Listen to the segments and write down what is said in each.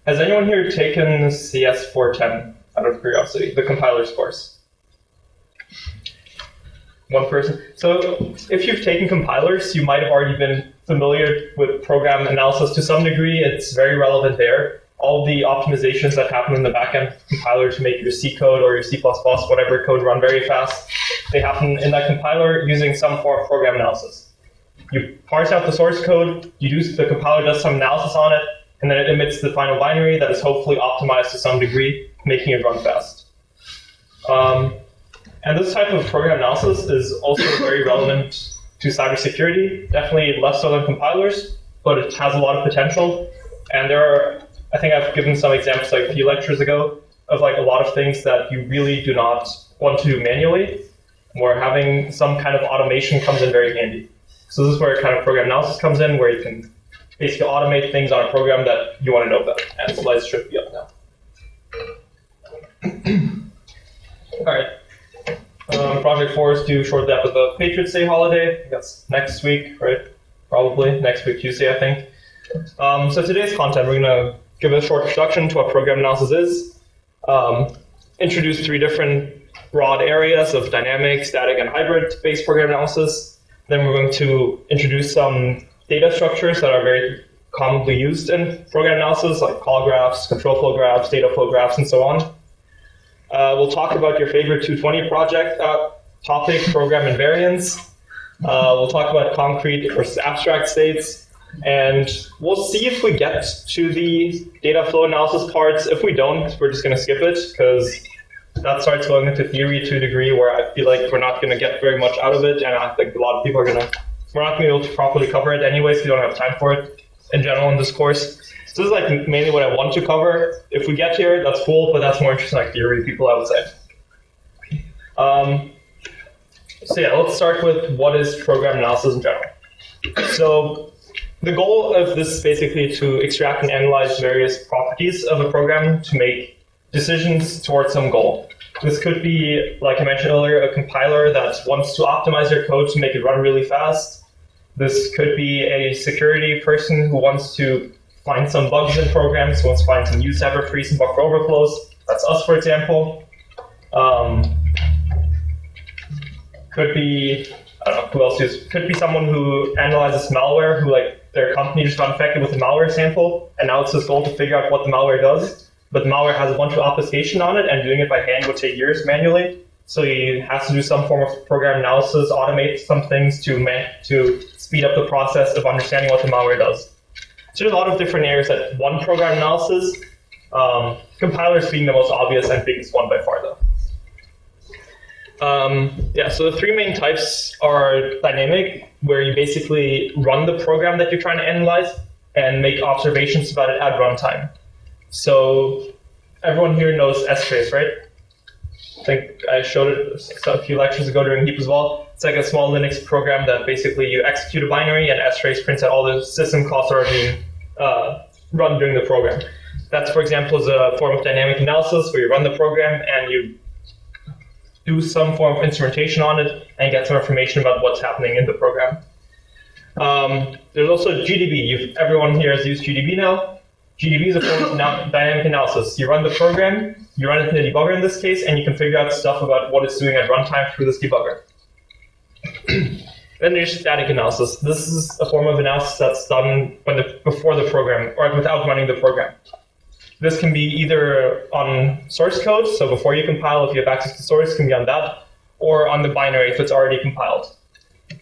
Has anyone here taken CS 410 out of curiosity, the compiler's course? One person. So if you've taken compilers, you might have already been familiar with program analysis to some degree. It's very relevant there. All the optimizations that happen in the backend compiler to make your C code or your C++, whatever code, run very fast, they happen in that compiler using some form of program analysis. You parse out the source code, the compiler does some analysis on it, and then it emits the final binary that is hopefully optimized to some degree, making it run fast. And this type of program analysis is also very relevant to cybersecurity, definitely less so than compilers, but it has a lot of potential. And I think I've given some examples like a few lectures ago of like a lot of things that you really do not want to do manually, where having some kind of automation comes in very handy. So this is where kind of program analysis comes in, where you can basically automate things on a program that you want to know about. And the slides should be up now. All right. Project 4 is due shortly after the Patriots Day holiday. That's next week, right? Probably next week, Tuesday, I think. So today's content, we're going to give a short introduction to what program analysis is, introduce 3 different broad areas of dynamic, static, and hybrid-based program analysis. Then we're going to introduce some data structures that are very commonly used in program analysis, like call graphs, control flow graphs, data flow graphs, and so on. We'll talk about your favorite 220 project topic, program invariance. We'll talk about concrete versus abstract states. And we'll see if we get to the data flow analysis parts. If we don't, we're just going to skip it, because that starts going into theory to a degree where I feel like we're not going to get very much out of it. And I think a lot of people we're not going to be able to properly cover it anyways. We don't have time for it in general in this course. So this is like mainly what I want to cover. If we get here, that's cool, but that's more interesting like theory people, I would say. So yeah, let's start with what is program analysis in general. So the goal of this is basically to extract and analyze various properties of a program to make decisions towards some goal. This could be, like I mentioned earlier, a compiler that wants to optimize their code to make it run really fast. This could be a security person who wants to find some bugs in programs, wants to find some use ever free, some buffer overflows. That's us, for example. Could be, I don't know who else is. Could be someone who analyzes malware, who like their company just got infected with a malware sample, and now it's his goal to figure out what the malware does. But the malware has a bunch of obfuscation on it, and doing it by hand would take years manually. So he has to do some form of program analysis, automate some things to speed up the process of understanding what the malware does. So there's a lot of different areas that one program analysis, compilers being the most obvious and biggest one by far, though. So the 3 main types are dynamic, where you basically run the program that you're trying to analyze and make observations about it at runtime. So everyone here knows strace, right? I think I showed it a few lectures ago during HEAP as well. It's like a small Linux program that basically you execute a binary and strace prints out all the system calls that are being run during the program. That's, for example, is a form of dynamic analysis where you run the program and you do some form of instrumentation on it and get some information about what's happening in the program. There's also GDB. Everyone here has used GDB now. GDB is a form of dynamic analysis. You run the program, you run it in the debugger in this case, and you can figure out stuff about what it's doing at runtime through this debugger. Then there's static analysis. This is a form of analysis that's done before the program or without running the program. This can be either on source code, so before you compile, if you have access to source, it can be on that, or on the binary if it's already compiled.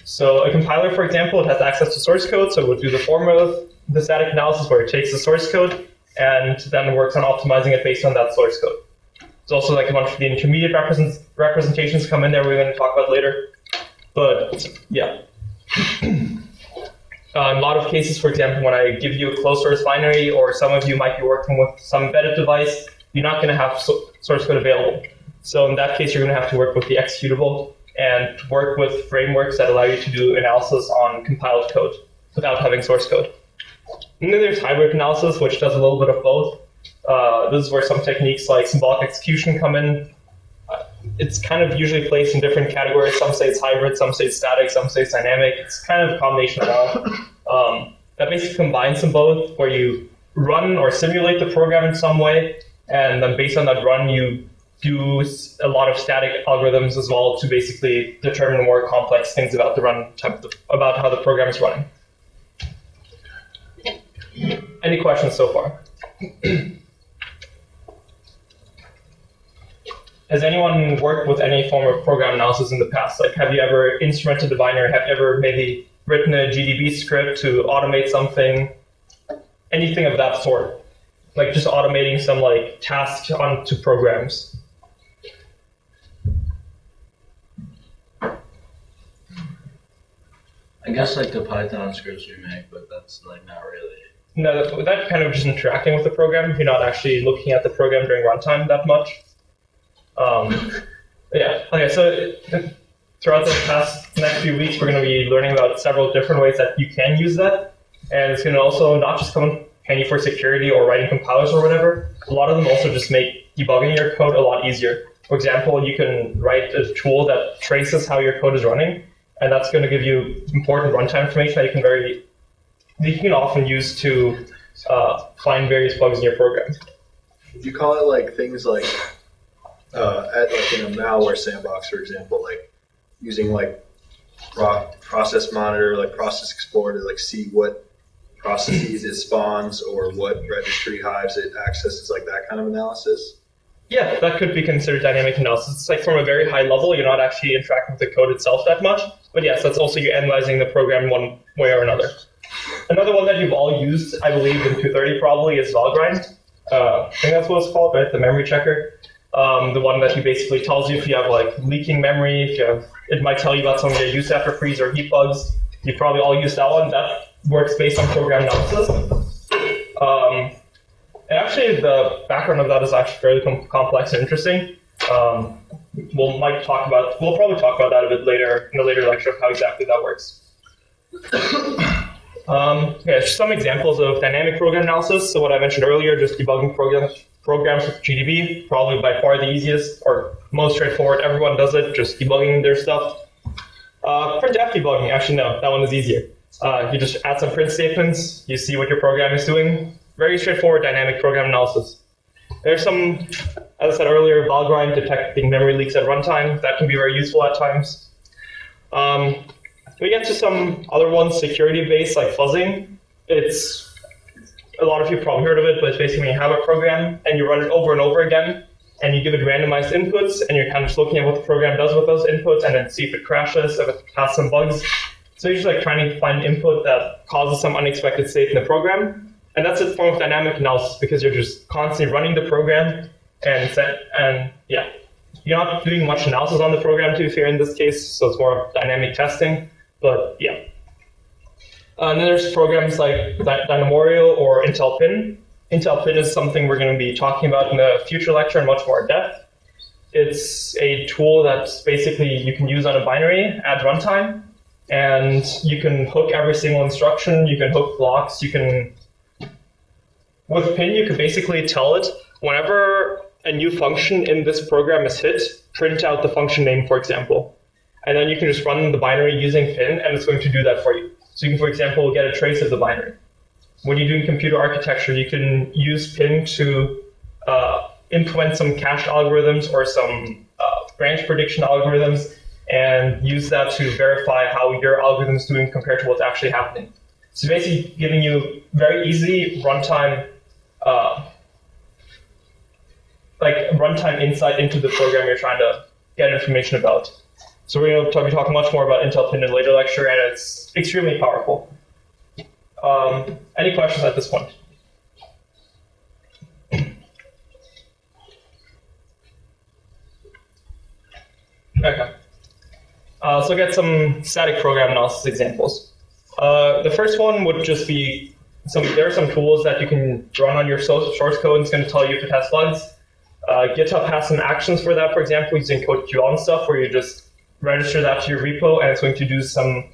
So a compiler, for example, it has access to source code, so it would do the form of the static analysis where it takes the source code and then works on optimizing it based on that source code. There's also like a bunch of the intermediate representations come in there we're going to talk about later. But yeah. In a lot of cases, for example, when I give you a closed source binary, or some of you might be working with some embedded device, you're not going to have source code available. So in that case, you're going to have to work with the executable and work with frameworks that allow you to do analysis on compiled code without having source code. And then there's hybrid analysis, which does a little bit of both. This is where some techniques like symbolic execution come in. It's kind of usually placed in different categories. Some say it's hybrid, some say it's static, some say it's dynamic. It's kind of a combination of all. That basically combines them both, where you run or simulate the program in some way, and then based on that run, you do a lot of static algorithms as well to basically determine more complex things about the runtime, about how the program is running. Any questions so far? Has anyone worked with any form of program analysis in the past? Like, have you ever instrumented the binary? Have you ever maybe written a GDB script to automate something? Anything of that sort? Like just automating some like tasks onto programs? I guess like the Python scripts we make, but that's like not really. No, that kind of just interacting with the program. You're not actually looking at the program during runtime that much. Yeah. Okay. So throughout the next few weeks, we're going to be learning about several different ways that you can use that, and it's going to also not just come in handy for security or writing compilers or whatever. A lot of them also just make debugging your code a lot easier. For example, you can write a tool that traces how your code is running, and that's going to give you important runtime information that you can often use to find various bugs in your program. Would you call it like things like in a malware sandbox, for example, like using like process monitor, like process explorer to like see what processes it spawns or what registry hives it accesses, like that kind of analysis? Yeah, that could be considered dynamic analysis. It's like from a very high level, you're not actually interacting with the code itself that much. But yes, that's also you analyzing the program one way or another. Another one that you've all used, I believe, in 230 probably is Valgrind. I think that's what it's called, right? The memory checker. The one that basically tells you if you have like leaking memory, it might tell you about some of your use after freeze or heap bugs. You've probably all used that one. That works based on program analysis. And actually, the background of that is actually fairly complex and interesting. We'll probably talk about that a bit later in a later lecture of how exactly that works. Okay, some examples of dynamic program analysis. So what I mentioned earlier, just debugging programs with GDB, probably by far the easiest or most straightforward. Everyone does it, just debugging their stuff. Printf debugging, actually no, that one is easier. You just add some print statements, you see what your program is doing. Very straightforward dynamic program analysis. There's some, as I said earlier, Valgrind detecting memory leaks at runtime. That can be very useful at times. We get to some other ones, security-based, like fuzzing. It's, a lot of you probably heard of it, but it's basically when you have a program and you run it over and over again, and you give it randomized inputs, and you're kind of just looking at what the program does with those inputs, and then see if it crashes, if it has some bugs. So you're just like trying to find input that causes some unexpected state in the program. And that's a form of dynamic analysis because you're just constantly running the program and yeah, you're not doing much analysis on the program to be fair in this case, so it's more of dynamic testing, but yeah. And then there's programs like Dynamorio or Intel Pin. Intel Pin is something we're going to be talking about in a future lecture in much more depth. It's a tool that's basically you can use on a binary at runtime, and you can hook every single instruction, you can hook blocks, with Pin, you can basically tell it whenever a new function in this program is hit, print out the function name, for example. And then you can just run the binary using Pin, and it's going to do that for you. So you can, for example, get a trace of the binary. When you're doing computer architecture, you can use Pin to implement some cached algorithms or some branch prediction algorithms, and use that to verify how your algorithm is doing compared to what's actually happening. So basically giving you very easy runtime runtime insight into the program you're trying to get information about. So we're going to be talking much more about Intel Pin in a later lecture, and it's extremely powerful. Any questions at this point? Okay. So get some static program analysis examples. The first one would just be there are some tools that you can run on your source code, and it's going to tell you if it has bugs. GitHub has some actions for that, for example, using CodeQL and stuff, where you just register that to your repo, and it's going to do some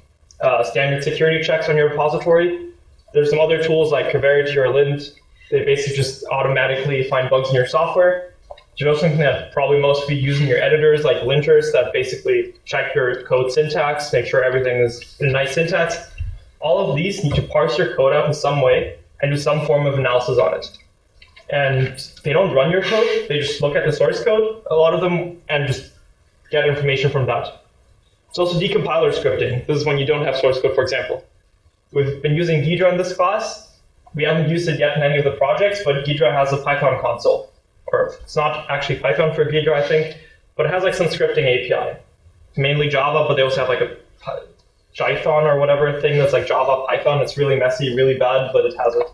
standard security checks on your repository. There's some other tools like Coverity or Lint. They basically just automatically find bugs in your software. There's also something that probably most of you use in your editors, like linters, that basically check your code syntax, make sure everything is in a nice syntax. All of these need to parse your code out in some way and do some form of analysis on it. And they don't run your code, they just look at the source code, a lot of them, and just get information from that. It's also decompiler scripting. This is when you don't have source code, for example. We've been using Ghidra in this class. We haven't used it yet in any of the projects, but Ghidra has a Python console. Or it's not actually Python for Ghidra, I think, but it has like some scripting API. Mainly Java, but they also have like a Python or whatever thing that's like Java, Python. It's really messy, really bad, but it has it.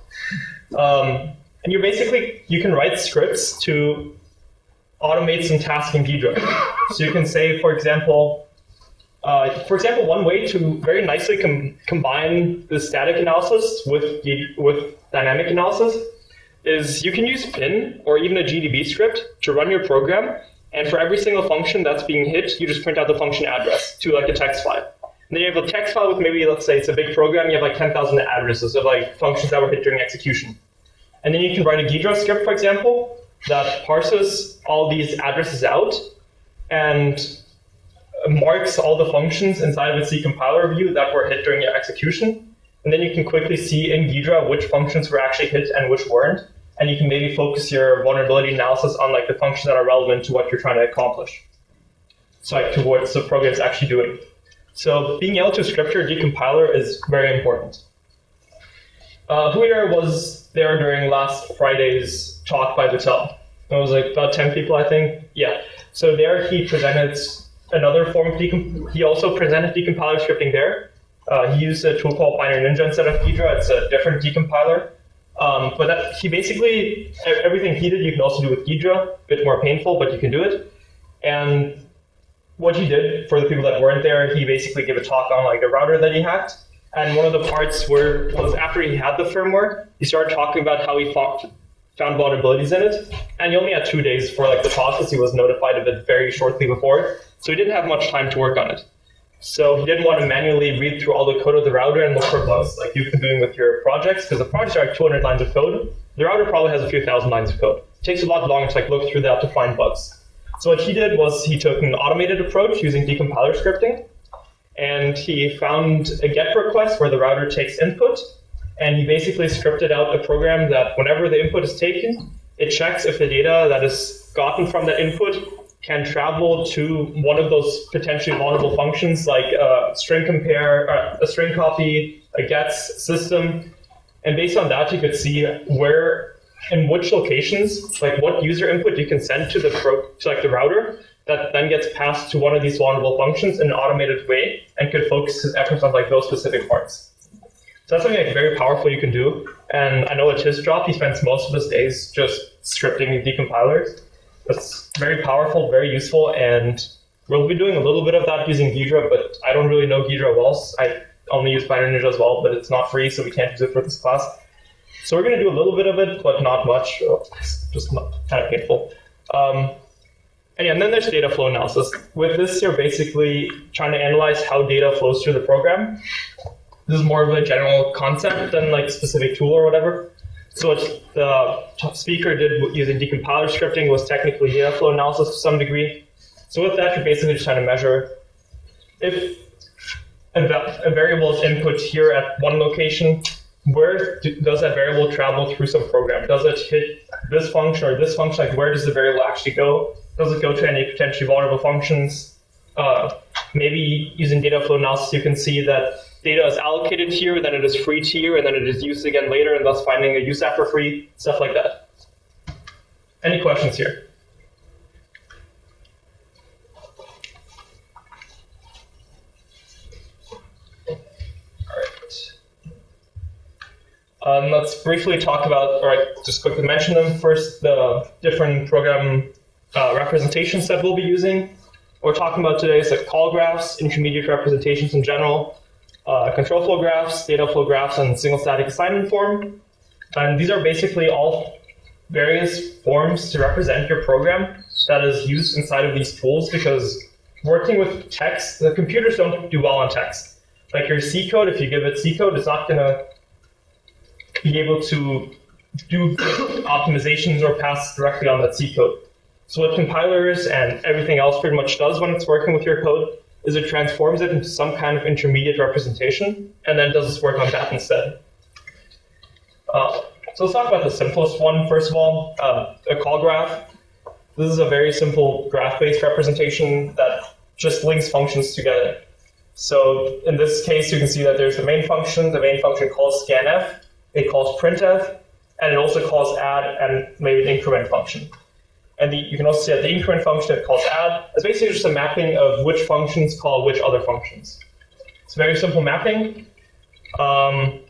And you can write scripts to automate some tasks in Ghidra. So you can say, for example, one way to very nicely combine the static analysis with dynamic analysis is you can use bin or even a GDB script to run your program. And for every single function that's being hit, you just print out the function address to like a text file. And then you have a text file with maybe, let's say it's a big program, you have like 10,000 addresses of like functions that were hit during execution. And then you can write a Ghidra script, for example, that parses all these addresses out and marks all the functions inside of its decompiler view that were hit during your execution. And then you can quickly see in Ghidra which functions were actually hit and which weren't. And you can maybe focus your vulnerability analysis on like the functions that are relevant to what you're trying to accomplish. So like to what the program is actually doing. So being able to script your decompiler is very important. Huier was there during last Friday's talk by Vittel. It was like about 10 people, I think. Yeah. So there he presented another form of he also presented decompiler scripting there. He used a tool called Binary Ninja instead of Ghidra. It's a different decompiler. But he basically, everything he did, you can also do with Ghidra. A bit more painful, but you can do it. And what he did, for the people that weren't there, he basically gave a talk on like the router that he hacked. And one of the parts was after he had the firmware, he started talking about how he found vulnerabilities in it. And he only had 2 days for like the talk because he was notified of it very shortly before. So he didn't have much time to work on it. So he didn't want to manually read through all the code of the router and look for bugs like you've been doing with your projects, because the projects are like 200 lines of code. The router probably has a few thousand lines of code. It takes a lot longer to like look through that to find bugs. So what he did was he took an automated approach using decompiler scripting, and he found a GET request where the router takes input, and he basically scripted out a program that whenever the input is taken, it checks if the data that is gotten from that input can travel to one of those potentially vulnerable functions like a string compare, a string copy, a gets system. And based on that, you could see where, in which locations, like what user input you can send to the router that then gets passed to one of these vulnerable functions in an automated way and could focus his efforts on like those specific parts. So that's something like very powerful you can do. And I know at his job, he spends most of his days just scripting decompilers. That's very powerful, very useful, and we'll be doing a little bit of that using Ghidra, but I don't really know Ghidra well. I only use Binary Ninja as well, but it's not free, so we can't use it for this class. So we're going to do a little bit of it, but not much. It's just kind of painful. And then there's data flow analysis. With this, you're basically trying to analyze how data flows through the program. This is more of a general concept than like specific tool or whatever. So what the speaker did using decompiler scripting was technically data flow analysis to some degree. So with that, you're basically just trying to measure if a variable is input here at one location, where does that variable travel through some program? Does it hit this function or this function? Like where does the variable actually go? Does it go to any potentially vulnerable functions? Maybe using data flow analysis, you can see that data is allocated here, then it is freed here, and then it is used again later, and thus finding a use after free, stuff like that. Any questions here? All right. Let's briefly talk about, just quickly mention them first, the different program representations that we'll be using. What we're talking about today is like call graphs, intermediate representations in general, control flow graphs, data flow graphs, and single static assignment form. And these are basically all various forms to represent your program that is used inside of these tools, because working with text, the computers don't do well on text. Like your C code, if you give it C code, it's not going to be able to do optimizations or pass directly on that C code. So what compilers and everything else pretty much does when it's working with your code is it transforms it into some kind of intermediate representation and then does its work on that instead. So let's talk about the simplest one first of all, a call graph. This is a very simple graph-based representation that just links functions together. So in this case, you can see that there's the main function. The main function calls scanf, it calls printf, and it also calls add and maybe an increment function. And you can also see that the increment function it calls add is basically just a mapping of which functions call which other functions. It's a very simple mapping. So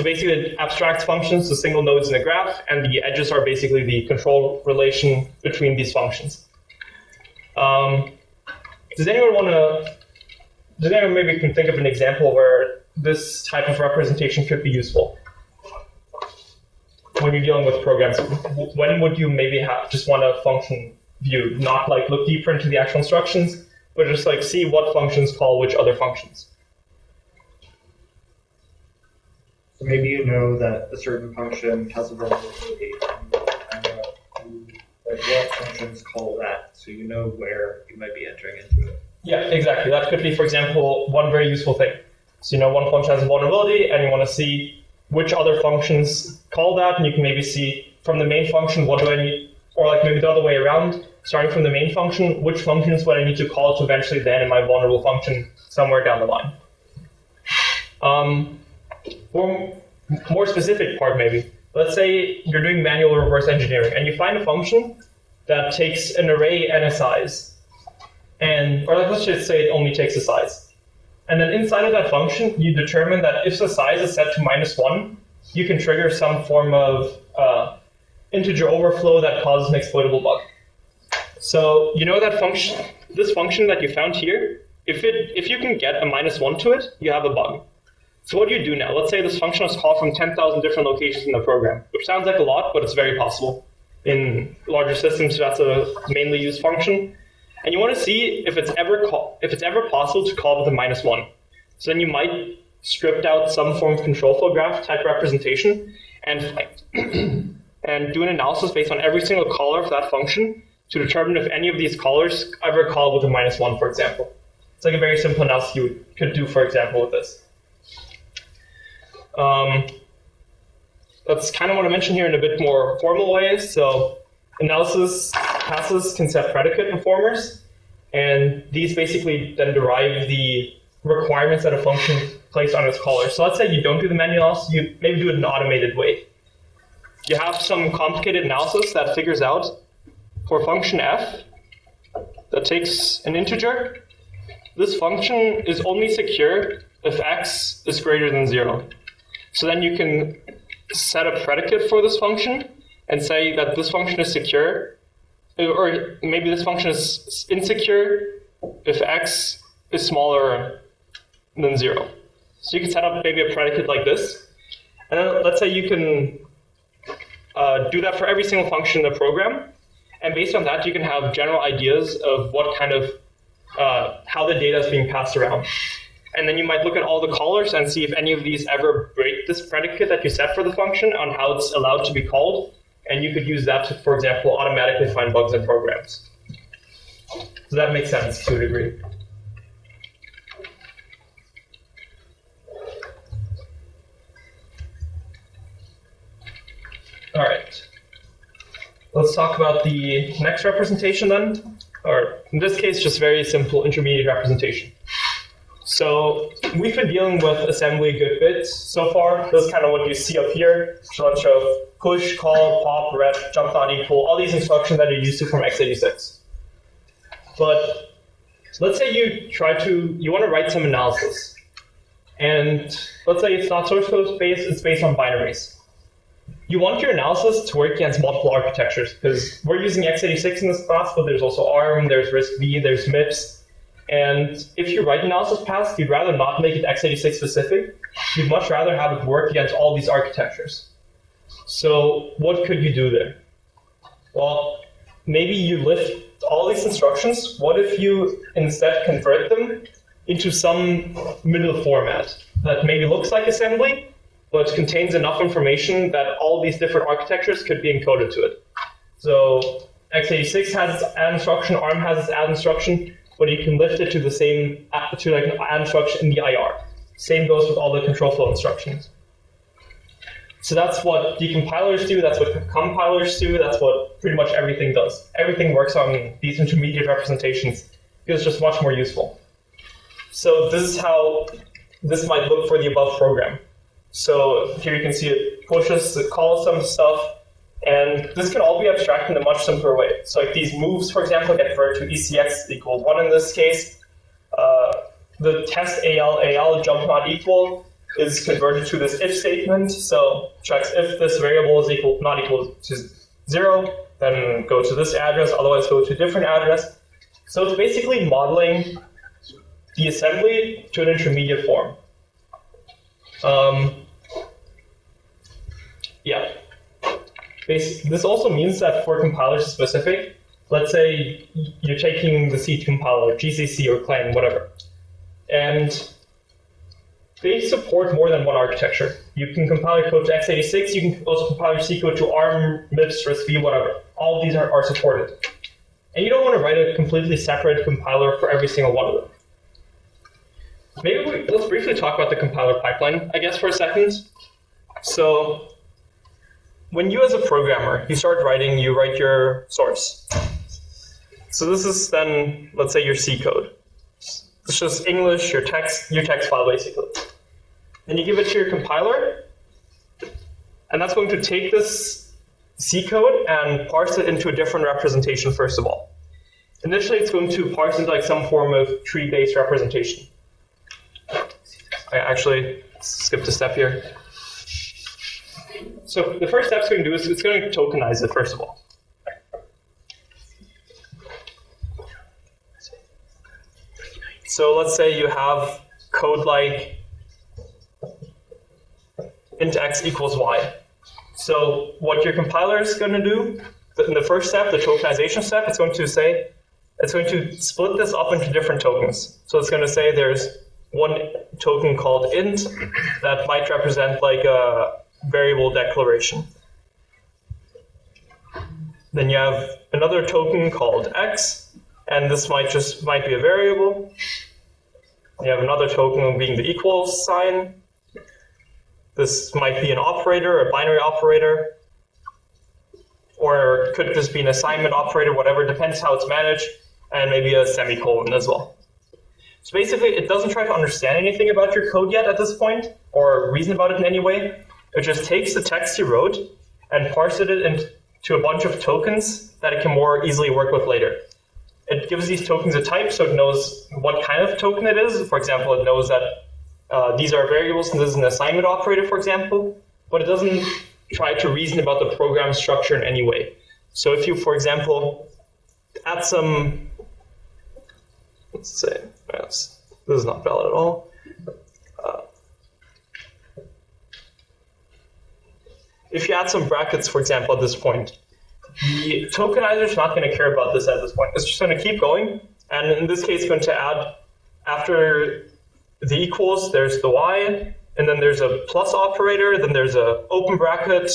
basically it abstracts functions to single nodes in a graph, and the edges are basically the control relation between these functions. Does anyone maybe can think of an example where this type of representation could be useful? When you're dealing with programs, when would you maybe just want a function view, not like look deeper into the actual instructions, but just like see what functions call which other functions? So maybe you know that a certain function has a vulnerability, and like what functions call that, so you know where you might be entering into it. Yeah, exactly. That could be, for example, one very useful thing. So one function has a vulnerability, and you want to see which other functions call that, and you can maybe see from the main function what do I need, or like maybe the other way around, starting from the main function, which functions would I need to call to eventually then in my vulnerable function somewhere down the line. For more specific part maybe, let's say you're doing manual reverse engineering and you find a function that takes an array and a size, or let's just say it only takes a size. And then inside of that function, you determine that if the size is set to -1, you can trigger some form of integer overflow that causes an exploitable bug. So you know that function, this function that you found here, if you can get a -1 to it, you have a bug. So what do you do now? Let's say this function is called from 10,000 different locations in the program, which sounds like a lot, but it's very possible. In larger systems, that's a mainly used function. And you want to see if it's ever possible to call with a -1. So then you might strip out some form of control flow graph type representation and do an analysis based on every single caller of that function to determine if any of these callers ever call with a -1, for example. It's like a very simple analysis you could do, for example, with this. That's kind of what I mentioned here in a bit more formal way. So analysis passes can set predicate informers, and these basically then derive the requirements that a function placed on its caller. So let's say you don't do the manual analysis, you maybe do it in an automated way. You have some complicated analysis that figures out for function f that takes an integer, this function is only secure if x is greater than 0. So then you can set a predicate for this function and say that this function is secure, or maybe this function is insecure if x is smaller than 0. So you can set up maybe a predicate like this. And then let's say you can do that for every single function in the program. And based on that, you can have general ideas of what kind of, how the data is being passed around. And then you might look at all the callers and see if any of these ever break this predicate that you set for the function on how it's allowed to be called. And you could use that to, for example, automatically find bugs in programs. So that makes sense to a degree. All right. Let's talk about the next representation then, or in this case, just very simple intermediate representation. So we've been dealing with assembly good bits so far. This is kind of what you see up here. So let's show push, call, pop, ref, jump not equal, all these instructions that you're used to from x86. But let's say you want to write some analysis. And let's say it's not source code based, it's based on binaries. You want your analysis to work against multiple architectures, because we're using x86 in this class, but there's also ARM, there's RISC-V, there's MIPS. And if you write analysis paths, you'd rather not make it x86 specific. You'd much rather have it work against all these architectures. So what could you do there? Well, maybe you lift all these instructions. What if you instead convert them into some middle format that maybe looks like assembly, but contains enough information that all these different architectures could be encoded to it? So x86 has its add instruction, ARM has its add instruction, but you can lift it to the same, to like an add instruction in the IR. Same goes with all the control flow instructions. So that's what decompilers do, that's what compilers do, that's what pretty much everything does. Everything works on these intermediate representations because it's just much more useful. So this is how this might look for the above program. So here you can see it pushes, it calls some stuff, and this can all be abstracted in a much simpler way. So like these moves, for example, get converted to ECX equal 1 in this case. The test AL jump not equal is converted to this if statement. So checks if this variable is not equal to 0, then go to this address, otherwise go to a different address. So it's basically modeling the assembly to an intermediate form. Yeah. This also means that for compilers specific, let's say you're taking the C compiler, GCC or Clang, whatever, and they support more than one architecture. You can compile your code to x86, you can also compile your C code to ARM, MIPS, RISC-V, whatever. All of these are supported. And you don't want to write a completely separate compiler for every single one of them. Maybe let's briefly talk about the compiler pipeline, I guess, for a second. So when you as a programmer, you start writing, you write your source. So this is then, let's say, your C code. It's just English, your text file, basically. Then you give it to your compiler, and that's going to take this C code and parse it into a different representation, first of all. Initially, it's going to parse into like some form of tree-based representation. I actually skipped a step here. So the first step it's going to do is it's going to tokenize it, first of all. So let's say you have code like int x equals y. So what your compiler is going to do, in the first step, the tokenization step, it's going to split this up into different tokens. So it's going to say there's one token called int that might represent like a variable declaration. Then you have another token called x, and this might be a variable. You have another token being the equals sign. This might be an operator, a binary operator, or it could just be an assignment operator, whatever, depends how it's managed, and maybe a semicolon as well. So basically, it doesn't try to understand anything about your code yet at this point, or reason about it in any way. It just takes the text you wrote and parses it into a bunch of tokens that it can more easily work with later. It gives these tokens a type, so it knows what kind of token it is. For example, it knows that these are variables and this is an assignment operator, for example, but it doesn't try to reason about the program structure in any way. So if you, for example, add some, let's say, yes, this is not valid at all. If you add some brackets, for example, at this point, the tokenizer is not going to care about this at this point. It's just going to keep going, and in this case, it's going to add, after the equals, there's the y, and then there's a plus operator, then there's a open bracket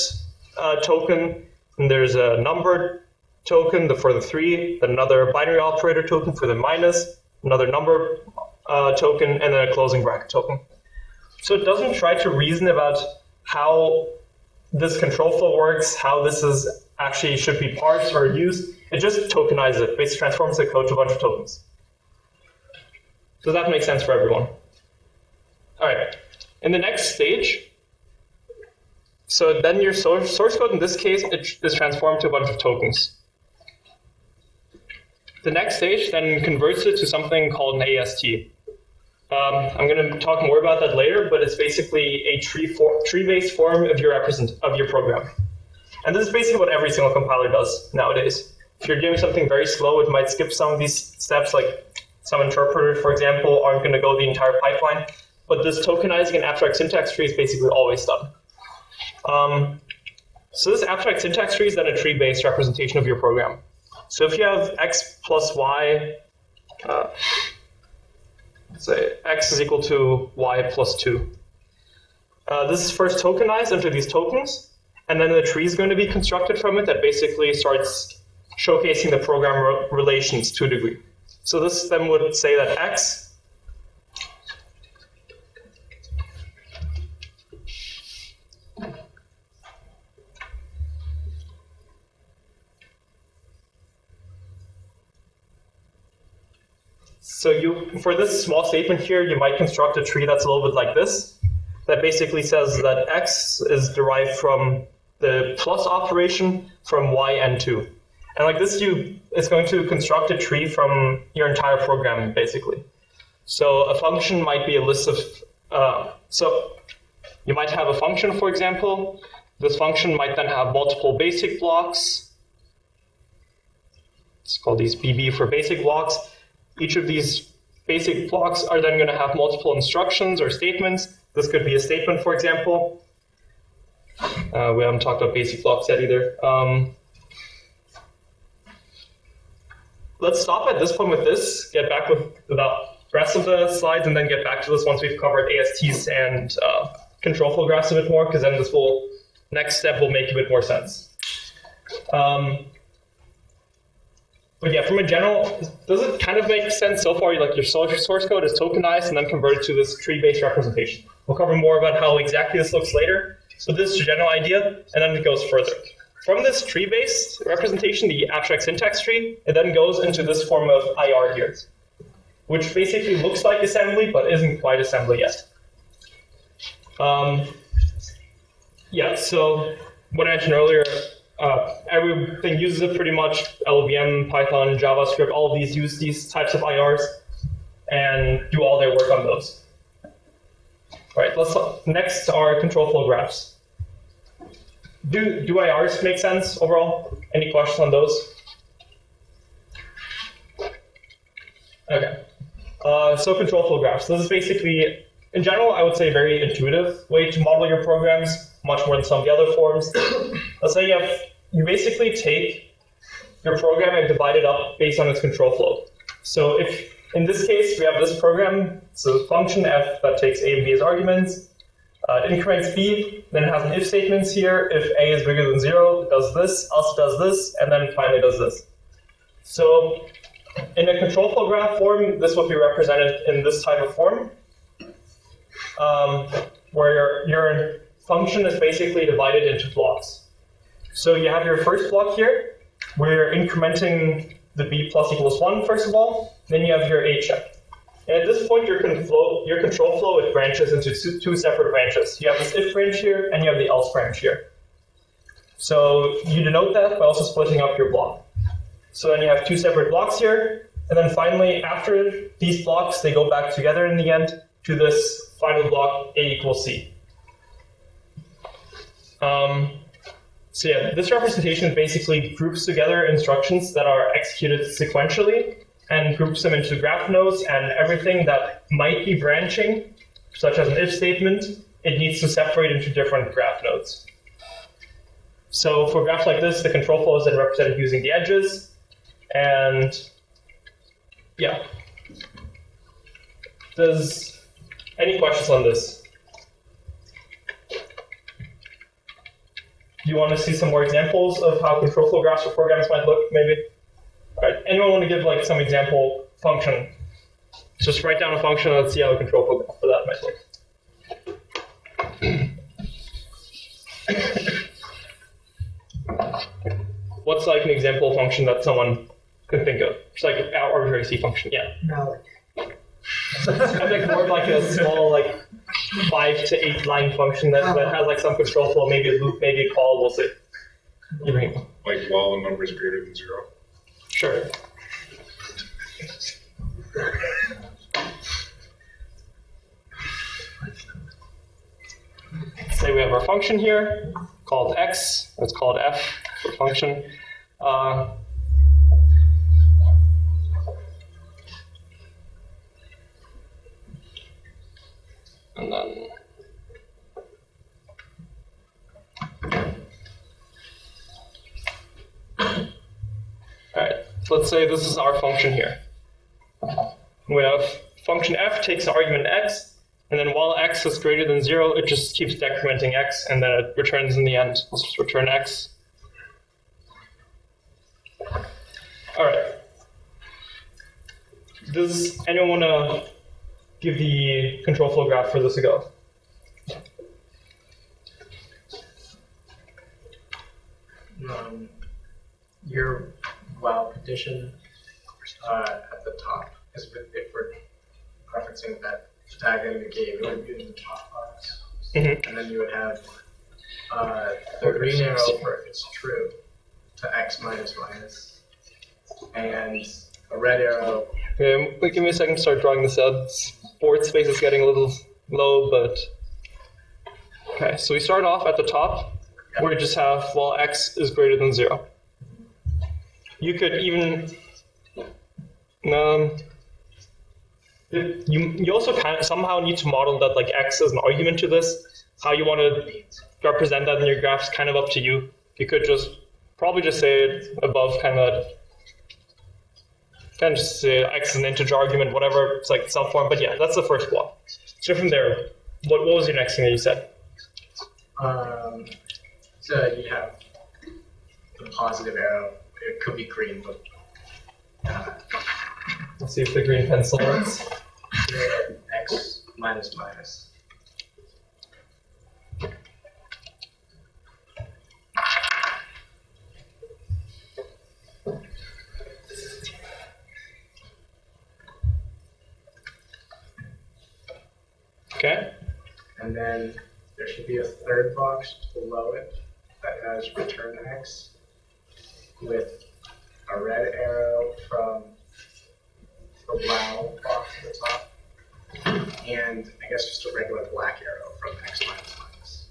token, and there's a numbered token for the 3, then another binary operator token for the minus, another number token, and then a closing bracket token. So it doesn't try to reason about how this control flow works, how this is actually should be parsed or used. It just tokenizes it, basically transforms the code to a bunch of tokens. Does that make sense for everyone? All right. In the next stage, so then your source code, in this case, it is transformed to a bunch of tokens. The next stage then converts it to something called an AST. I'm going to talk more about that later, but it's basically a tree-based form of your program. And this is basically what every single compiler does nowadays. If you're doing something very slow, it might skip some of these steps, like some interpreters, for example, aren't going to go the entire pipeline. But this tokenizing an abstract syntax tree is basically always done. So this abstract syntax tree is then a tree-based representation of your program. So if you have x plus y, say x is equal to y plus 2. This is first tokenized into these tokens, and then the tree is going to be constructed from it that basically starts showcasing the program relations to a degree. So this then would say that x So for this small statement here, you might construct a tree that's a little bit like this, that basically says that x is derived from the plus operation from y and 2. And like this, it's going to construct a tree from your entire program, basically. So a function might be a list of, so you might have a function, for example. This function might then have multiple basic blocks. Let's call these BB for basic blocks. Each of these basic blocks are then going to have multiple instructions or statements. This could be a statement, for example. We haven't talked about basic blocks yet either. Let's stop at this point with this, get back with the rest of the slides, and then get back to this once we've covered ASTs and control flow graphs a bit more, because then this next step will make a bit more sense. But yeah, from a general, does it kind of make sense so far? Like your source code is tokenized and then converted to this tree-based representation. We'll cover more about how exactly this looks later. So this is the general idea, and then it goes further. From this tree-based representation, the abstract syntax tree, it then goes into this form of IR here, which basically looks like assembly, but isn't quite assembly yet. Yeah, so what I mentioned earlier, everything uses it pretty much. LLVM, Python, JavaScript, all of these use these types of IRs and do all their work on those. All right, next are control flow graphs. Do IRs make sense overall? Any questions on those? Okay. So control flow graphs. This is basically, in general, I would say a very intuitive way to model your programs, much more than some of the other forms. Let's say you basically take your program and divide it up based on its control flow. So if, in this case, we have this program, so function f that takes a and b as arguments, it increments b, then it has an if statements here. If a is bigger than 0, it does this, else does this, and then finally does this. So in a control flow graph form, this would be represented in this type of form, where your function is basically divided into blocks. So you have your first block here, where you're incrementing the b plus equals 1, first of all. Then you have your a check. And at this point, your control flow, it branches into two separate branches. You have this if branch here, and you have the else branch here. So you denote that by also splitting up your block. So then you have two separate blocks here. And then finally, after these blocks, they go back together in the end to this final block, a equals c. So yeah, this representation basically groups together instructions that are executed sequentially and groups them into graph nodes, and everything that might be branching, such as an if statement, it needs to separate into different graph nodes. So for graphs like this, the control flow is then represented using the edges, and yeah. Any questions on this? Do you want to see some more examples of how control flow graphs for programs might look, maybe? All right, anyone want to give like some example function? Just write down a function and let's see how a control flow graph for that might look. What's like an example function that someone could think of? Just like an arbitrary C function, yeah. Malloc. I think more of like a small, like 5 to 8 line function that has like some control flow, maybe a loop, maybe a call, we'll see. Ibrahim. Like while the number is greater than 0. Sure. Say we have our function here called x, let's call it f for function. And then all right, let's say this is our function here. We have function f takes an argument x, and then while x is greater than 0, it just keeps decrementing x, and then it returns in the end. Let's just return x. All right. Does anyone want to give the control flow graph for this a go? Your while condition at the top Because if we're referencing that diagram you gave, it would be in the top box. Mhm. And then you would have the green arrow for if it's true to x minus minus, and a red arrow. Okay, wait, give me a second to start drawing this out. Board space is getting a little low, but okay. So we start off at the top, where we just have x is greater than 0. You could even you also kind of somehow need to model that like x is an argument to this. How you want to represent that in your graphs, kind of up to you. You could probably just say it above, kind of just say x is an integer argument, whatever. It's like some form, but yeah, that's the first block. So from there, what was your next thing that you said? So you have the positive arrow. It could be green, but Let's see if the green pencil works. x minus minus. Okay. And then there should be a third box below it that has return x with a red arrow from the wow box at the top, and I guess just a regular black arrow from x minus minus.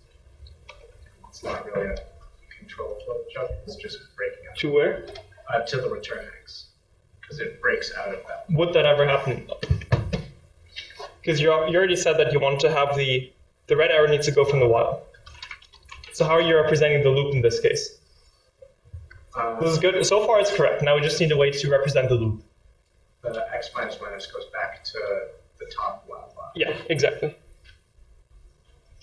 It's not really a control flow jump, it's just breaking out To where? to the return x, because it breaks out of that. Would that ever happen? Because you already said that you want to have the red arrow needs to go from the while. So how are you representing the loop in this case? This is good. So far it's correct. Now we just need a way to represent the loop. The x minus minus goes back to the top wow box. Yeah, exactly.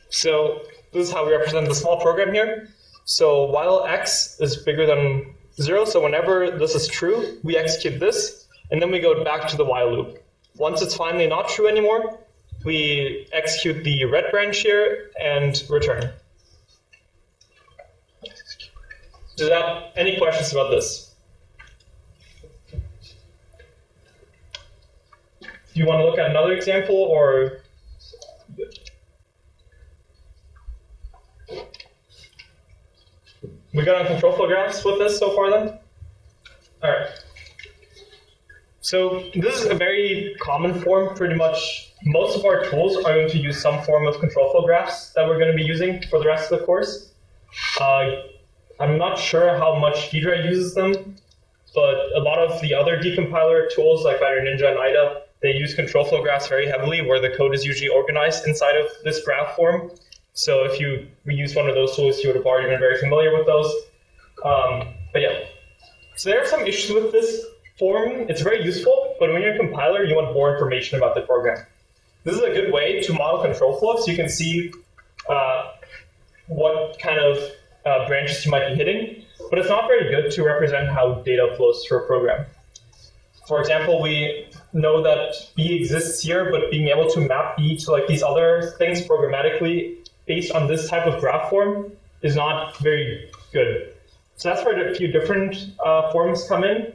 So this is how we represent the small program here. So while x is bigger than 0, so whenever this is true, we execute this, and then we go back to the while loop. Once it's finally not true anymore, we execute the red branch here and return. Does that, any questions about this? Do you want to look at another example, or? We got on control flow graphs with this so far then? All right. So this is a very common form. Pretty much most of our tools are going to use some form of control flow graphs that we're going to be using for the rest of the course. I'm not sure how much Ghidra uses them, but a lot of the other decompiler tools like Binder Ninja and IDA, they use control flow graphs very heavily, where the code is usually organized inside of this graph form. So if you use one of those tools, you would have already been very familiar with those. But yeah, so there are some issues with this form. It's very useful, but when you're a compiler, you want more information about the program. This is a good way to model control flow, so you can see what kind of branches you might be hitting, but it's not very good to represent how data flows through a program. For example, we know that B exists here, but being able to map B to like these other things programmatically based on this type of graph form is not very good. So that's where a few different forms come in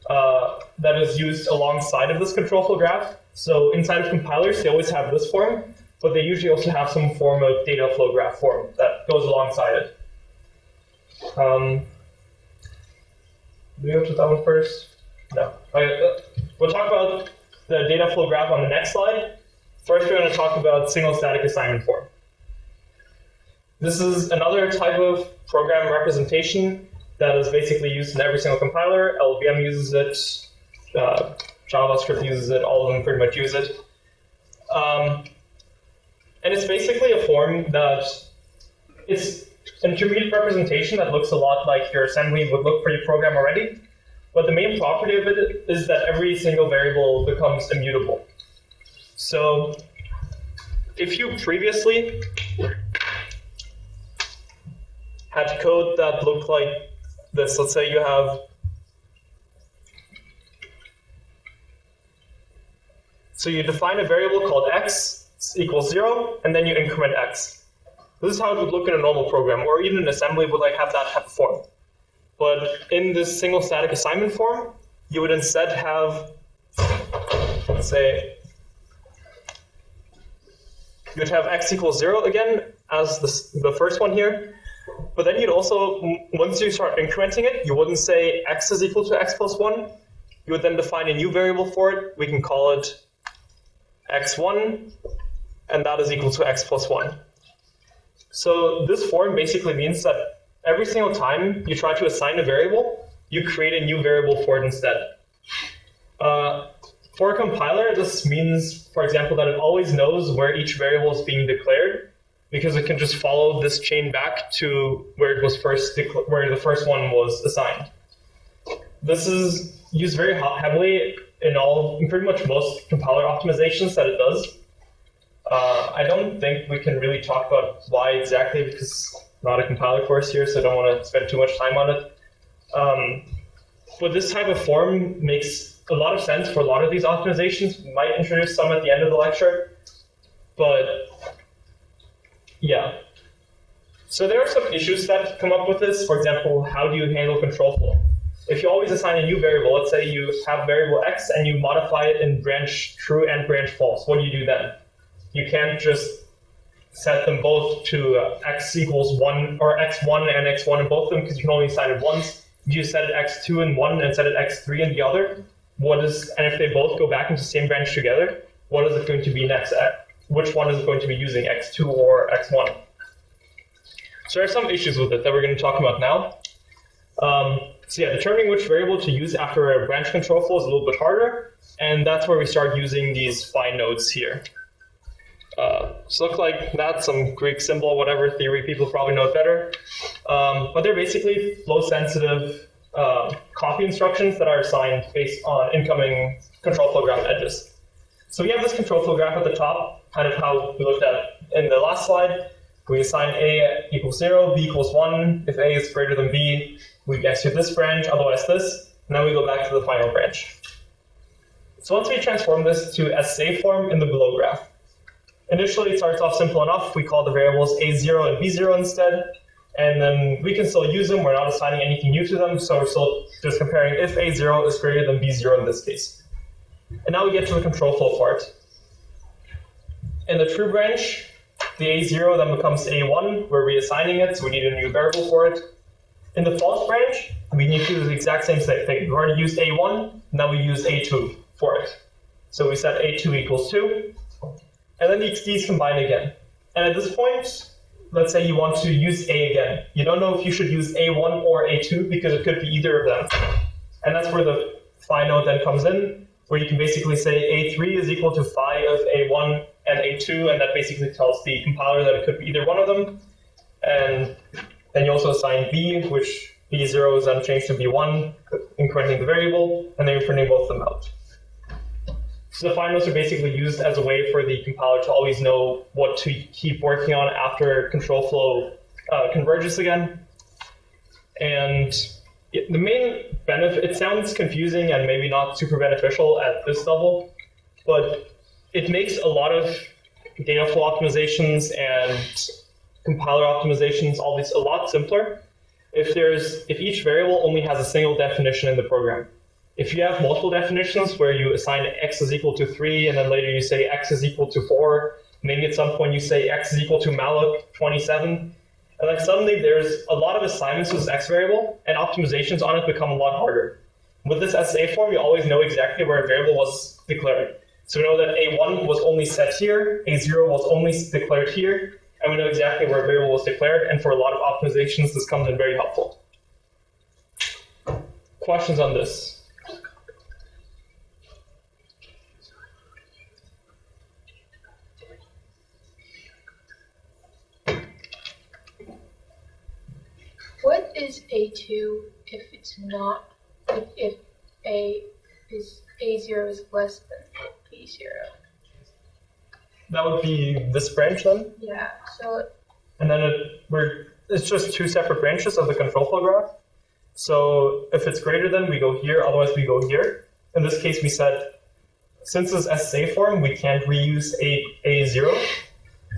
that is used alongside of this control flow graph. So inside of compilers, they always have this form, but they usually also have some form of data flow graph form that goes alongside it. Do we go to that one first? No. Okay, we'll talk about the data flow graph on the next slide. First, we're going to talk about single static assignment form. This is another type of program representation that is basically used in every single compiler. LLVM uses it, JavaScript uses it, all of them pretty much use it. And it's basically a form that it's an intermediate representation that looks a lot like your assembly would look for your program already. But the main property of it is that every single variable becomes immutable. So if you previously had code that looked like this, let's say you have, so you define a variable called x equals 0, and then you increment x. This is how it would look in a normal program, or even an assembly would like have that type of form. But in this single static assignment form, you would instead have let's say you'd have x equals 0 again as the first one here. But then you'd also, once you start incrementing it, you wouldn't say x is equal to x plus 1. You would then define a new variable for it. We can call it x1, and that is equal to x plus 1. So this form basically means that every single time you try to assign a variable, you create a new variable for it instead. For a compiler, this means, for example, that it always knows where each variable is being declared, because it can just follow this chain back to where it was where the first one was assigned. This is used very heavily in pretty much most compiler optimizations that it does. I don't think we can really talk about why exactly, because not a compiler course here, so I don't want to spend too much time on it. But this type of form makes a lot of sense for a lot of these optimizations. We might introduce some at the end of the lecture, but yeah. So there are some issues that come up with this. For example, how do you handle control flow? If you always assign a new variable, let's say you have variable x and you modify it in branch true and branch false, what do you do then? You can't just set them both to x equals 1 or x1 and x1 in both of them, because you can only assign it once. If you set it x2 in one and set it x3 in the other, and if they both go back into the same branch together, what is it going to be next? Which one is it going to be using, x2 or x1? So there are some issues with it that we're going to talk about now. So yeah, determining which variable to use after a branch control flow is a little bit harder, and that's where we start using these phi nodes here. So look like that, some Greek symbol, whatever theory, people probably know it better. But they're basically flow-sensitive copy instructions that are assigned based on incoming control flow graph edges. So we have this control flow graph at the top, kind of how we looked at in the last slide. We assign a equals 0, b equals 1. If a is greater than b, we execute this branch, otherwise this, and then we go back to the final branch. So once we transform this to SSA form in the below graph, initially it starts off simple enough. We call the variables a0 and b0 instead, and then we can still use them. We're not assigning anything new to them, so we're still just comparing if a0 is greater than b0 in this case. And now we get to the control flow part. In the true branch, the a0 then becomes a1. We're reassigning it, so we need a new variable for it. In the false branch, we need to do the exact same thing. We've already used a1, now we use a2 for it. So we set a2 equals 2, and then these combine again. And at this point, let's say you want to use a again. You don't know if you should use a1 or a2 because it could be either of them. And that's where the phi node then comes in, where you can basically say a3 is equal to phi of a1 and a2, and that basically tells the compiler that it could be either one of them. And then you also assign b, which b0 is then changed to b1, incrementing the variable, and then you're printing both of them out. So the phi nodes are basically used as a way for the compiler to always know what to keep working on after control flow converges again. And the main benefit, it sounds confusing and maybe not super beneficial at this level, but it makes a lot of data flow optimizations and compiler optimizations, all these, a lot simpler if each variable only has a single definition in the program. If you have multiple definitions where you assign x is equal to 3 and then later you say x is equal to 4, maybe at some point you say x is equal to malloc 27, and like suddenly there's a lot of assignments to this x variable and optimizations on it become a lot harder. With this SSA form, you always know exactly where a variable was declared. So we know that a1 was only set here, a0 was only declared here, and we know exactly where a variable was declared, and for a lot of optimizations, this comes in very helpful. Questions on this? What is A2 if it's not, if A0 is less than B0? That would be this branch then? Yeah, so And then it's just two separate branches of the control flow graph. So if it's greater than, we go here, otherwise we go here. In this case, we said, since it's SSA form, we can't reuse A0.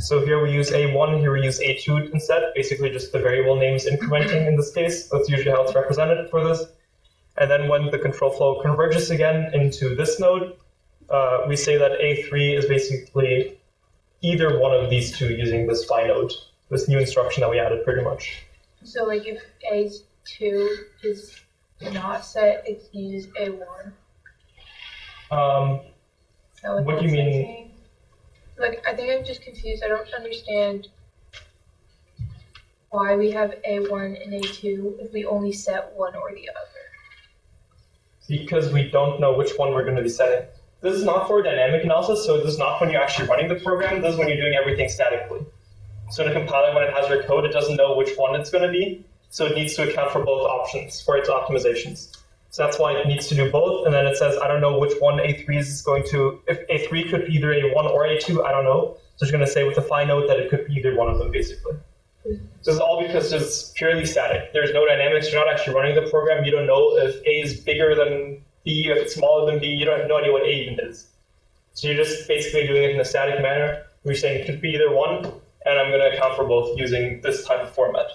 So here we use A1, here we use A2 instead, basically just the variable names incrementing in this case. That's usually how it's represented for this. And then when the control flow converges again into this node, we say that A3 is basically either one of these two using this phi node, this new instruction that we added pretty much. So like if A2 is not set, it uses A1. Is that What do that's you mean? saying? Like, I think I'm just confused. I don't understand why we have A1 and A2 if we only set one or the other. Because we don't know which one we're going to be setting. This is not for dynamic analysis, so this is not when you're actually running the program. This is when you're doing everything statically. So the compiler, when it has your code, it doesn't know which one it's going to be, so it needs to account for both options for its optimizations. So that's why it needs to do both, and then it says, I don't know which one A3 is going to, if A3 could be either A1 or A2, I don't know. So it's going to say with the phi node that it could be either one of them, basically. So this is all because it's purely static. There's no dynamics, you're not actually running the program, you don't know if A is bigger than B, if it's smaller than B, you don't have no idea what A even is. So you're just basically doing it in a static manner. We're saying it could be either one, and I'm going to account for both using this type of format.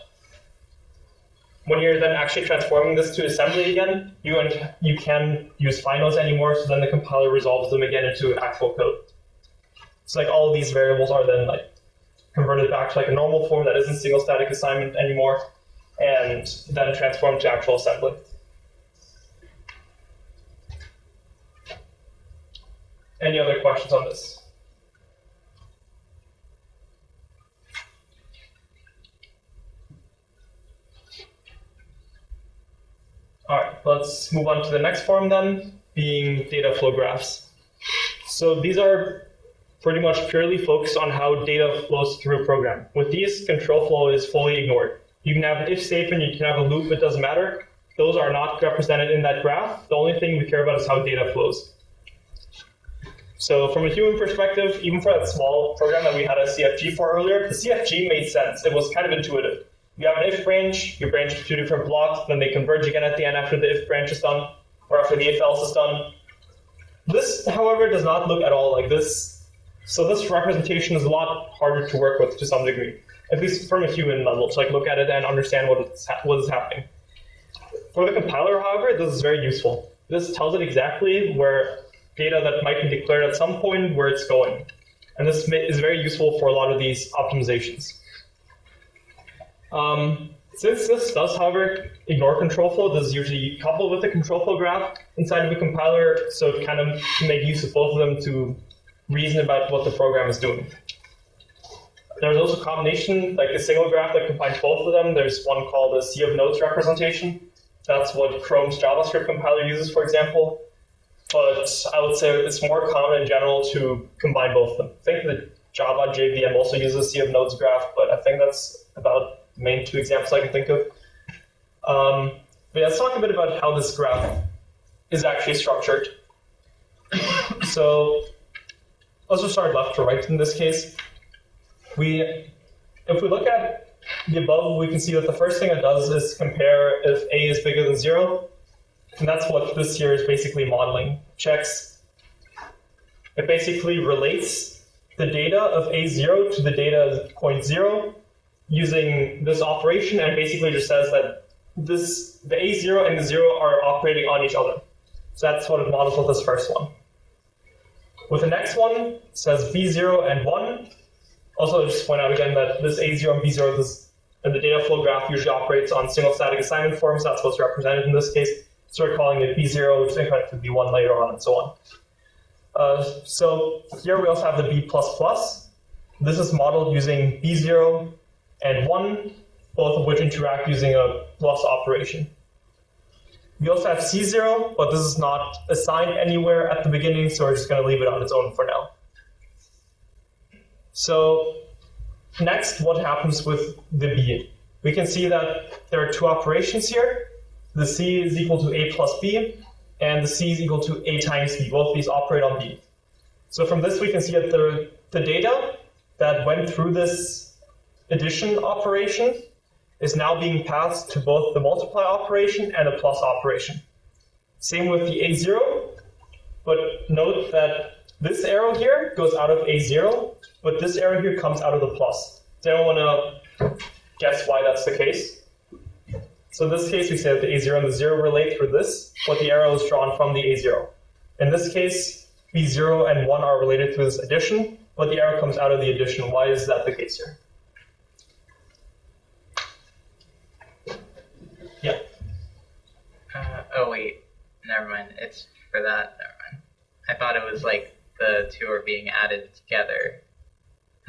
When you're then actually transforming this to assembly again, you can't use phi nodes anymore, so then the compiler resolves them again into actual code. So like all of these variables are then like converted back to like a normal form that isn't single static assignment anymore, and then transformed to actual assembly. Any other questions on this? All right, let's move on to the next form then, being data flow graphs. So these are pretty much purely focused on how data flows through a program. With these, control flow is fully ignored. You can have an if statement, you can have a loop, it doesn't matter. Those are not represented in that graph. The only thing we care about is how data flows. So from a human perspective, even for that small program that we had a CFG for earlier, the CFG made sense. It was kind of intuitive. You have an if branch, you branch to two different blocks, then they converge again at the end after the if branch is done, or after the if else is done. This, however, does not look at all like this. So this representation is a lot harder to work with to some degree, at least from a human level, to like look at it and understand what is happening. For the compiler, however, this is very useful. This tells it exactly where data that might be declared at some point, where it's going. And this is very useful for a lot of these optimizations. Since this does, however, ignore control flow, this is usually coupled with the control flow graph inside of a compiler, so it kind of can make use of both of them to reason about what the program is doing. There's also a combination, like a single graph that combines both of them. There's one called a sea of nodes representation. That's what Chrome's JavaScript compiler uses, for example. But I would say it's more common in general to combine both of them. I think the Java JVM also uses a sea of nodes graph, but I think that's about the main two examples I can think of. But yeah, let's talk a bit about how this graph is actually structured. So let's just start left to right in this case. If we look at the above, we can see that the first thing it does is compare if A is bigger than 0. And that's what this here is basically modeling. Checks. It basically relates the data of A0 to the data of point 0 using this operation, and basically just says that the A0 and the 0 are operating on each other. So that's what it models with this first one. With the next one, it says B0 and 1. Also, just point out again that this A0 and B0 and the data flow graph usually operates on single static assignment forms. That's what's represented in this case. So we're calling it B0, which then could be 1 later on, and so on. So here we also have the B++. This is modeled using B0 and 1, both of which interact using a plus operation. We also have C0, but this is not assigned anywhere at the beginning, so we're just going to leave it on its own for now. So next, what happens with the B? We can see that there are two operations here. The C is equal to A plus B, and the C is equal to A times B. Both of these operate on B. So from this, we can see that the data that went through this addition operation is now being passed to both the multiply operation and the plus operation. Same with the A0, but note that this arrow here goes out of A0, but this arrow here comes out of the plus. Does anyone want to guess why that's the case? So in this case, we say that the A0 and the 0 relate through this, but the arrow is drawn from the A0. In this case, B0 and 1 are related to this addition, but the arrow comes out of the addition. Why is that the case here? Yeah. Oh wait, never mind. It's for that. Never mind. I thought it was like the two are being added together,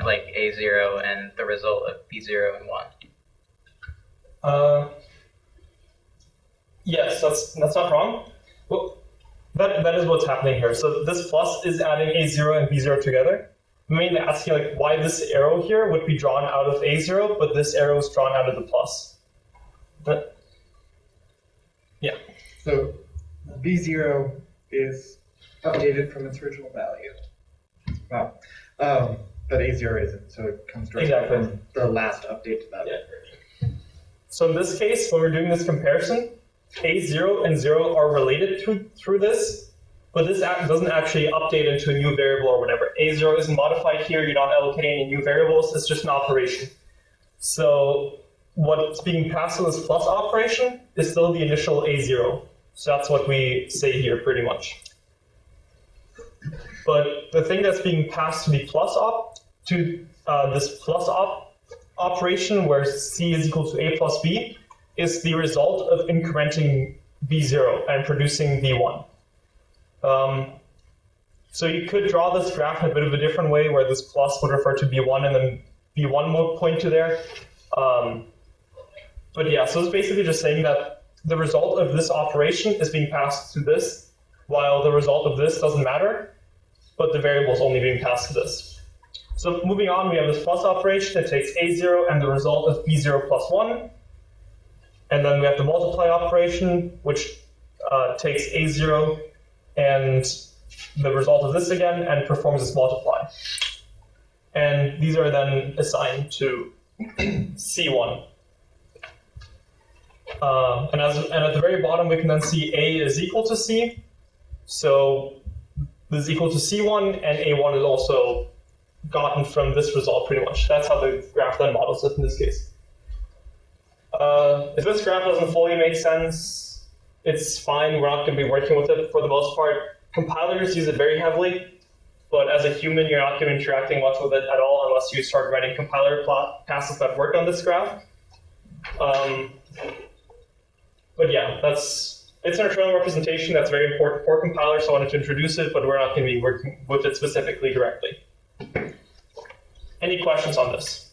like A0 and the result of B0 and 1. Yes, that's not wrong. Well, that is what's happening here. So this plus is adding A0 and B0 together. I'm mainly asking like why this arrow here would be drawn out of A0, but this arrow is drawn out of the plus. But, yeah. So B0 is updated from its original value. Wow. But A0 isn't, so it comes directly Exactly. from the last update to that. Yeah. So in this case, when we're doing this comparison, A0 and 0 are related through this, but this doesn't actually update into a new variable or whatever. A0 isn't modified here, you're not allocating any new variables, it's just an operation. So what's being passed to this plus operation is still the initial A0. So that's what we say here pretty much. But the thing that's being passed to the plus this plus operation where C is equal to A plus B is the result of incrementing B0 and producing B1. So you could draw this graph in a bit of a different way where this plus would refer to B1 and then B1 would point to there. But yeah, so it's basically just saying that the result of this operation is being passed to this, while the result of this doesn't matter, but the variable is only being passed to this. So moving on, we have this plus operation that takes A0 and the result of B0 plus 1. And then we have the multiply operation, which takes A0 and the result of this again and performs this multiply. And these are then assigned to C1. And at the very bottom, we can then see A is equal to C. So this is equal to C1, and A1 is also gotten from this result pretty much. That's how the graph then models it in this case. If this graph doesn't fully make sense, it's fine. We're not going to be working with it for the most part. Compilers use it very heavily, but as a human, you're not going to be interacting much with it at all unless you start writing compiler passes that work on this graph. But yeah, it's an internal representation that's very important for compilers, so I wanted to introduce it, but we're not going to be working with it specifically directly. Any questions on this?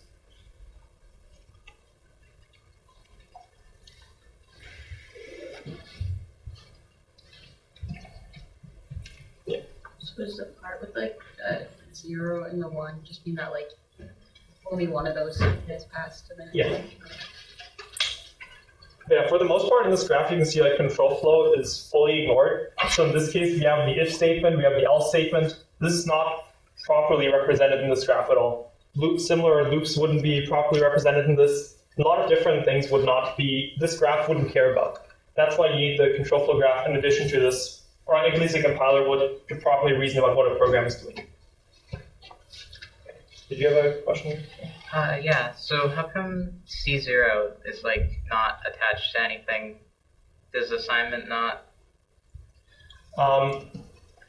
So is the part with like 0 and the 1 just mean that like only one of those is passed and then Yeah. Yeah, for the most part in this graph, you can see like control flow is fully ignored. So in this case, we have the if statement, we have the else statement. This is not properly represented in this graph at all. Similar loops wouldn't be properly represented in this. A lot of different things would not be, this graph wouldn't care about. That's why you need the control flow graph in addition to this, or at least a compiler would to properly reason about what a program is doing. Did you have a question? Yeah, so how come C0 is like not attached to anything? Does assignment not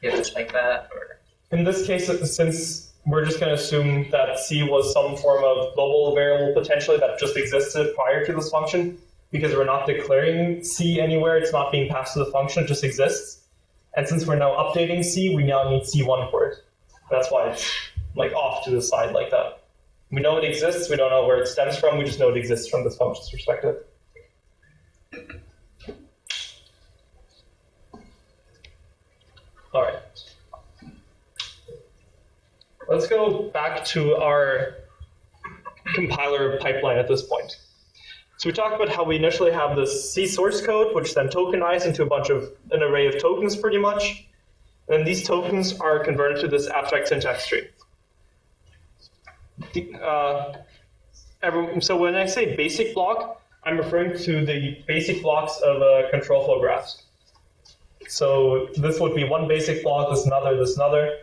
give it like that, or? In this case, since we're just going to assume that C was some form of global variable potentially that just existed prior to this function, because we're not declaring C anywhere, it's not being passed to the function, it just exists. And since we're now updating C, we now need C1 for it. That's why it's like off to the side like that. We know it exists, we don't know where it stems from, we just know it exists from this function's perspective. All right. Let's go back to our compiler pipeline at this point. So we talked about how we initially have this C source code, which then tokenized into an array of tokens pretty much. And these tokens are converted to this abstract syntax tree. So when I say basic block, I'm referring to the basic blocks of a control flow graph. So this would be one basic block, this another.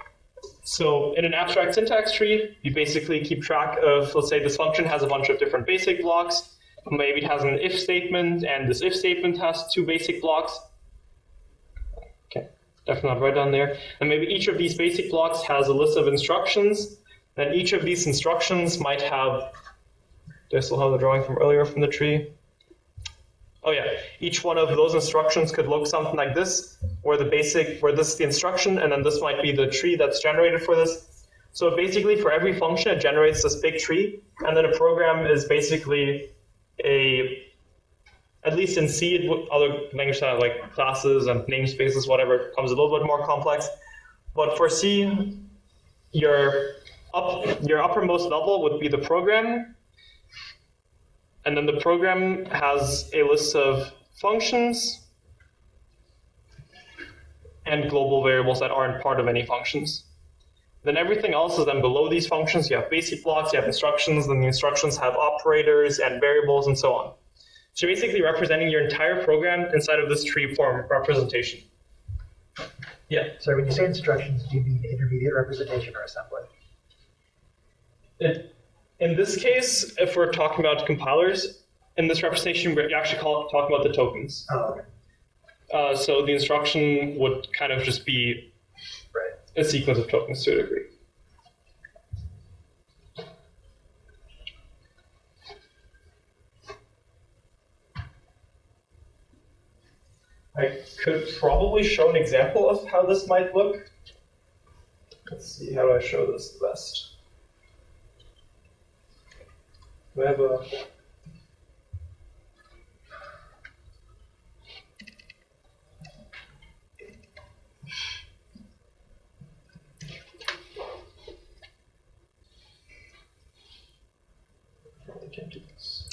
So in an abstract syntax tree, you basically keep track of, let's say this function has a bunch of different basic blocks. Maybe it has an if statement, and this if statement has two basic blocks. Okay. definitely not right down there. And maybe each of these basic blocks has a list of instructions. Then each of these instructions might have, do I still have the drawing from earlier from the tree? Oh yeah, each one of those instructions could look something like this, where this is the instruction, and then this might be the tree that's generated for this. So basically for every function, it generates this big tree, and then a program is basically at least in C, other languages have like classes and namespaces, whatever, it becomes a little bit more complex. But for C, your uppermost level would be the program, and then the program has a list of functions and global variables that aren't part of any functions. Then everything else is then below these functions. You have basic blocks, you have instructions, then the instructions have operators and variables and so on. So basically representing your entire program inside of this tree form representation. Yeah. So when you say instructions, do you mean intermediate representation or assembly? In this case, if we're talking about compilers, in this representation, we're actually talking about the tokens. Oh, okay. So the instruction would kind of just be a sequence of tokens to a degree. I could probably show an example of how this might look. Let's see, how do I show this the best? Do I have a... I can't do this.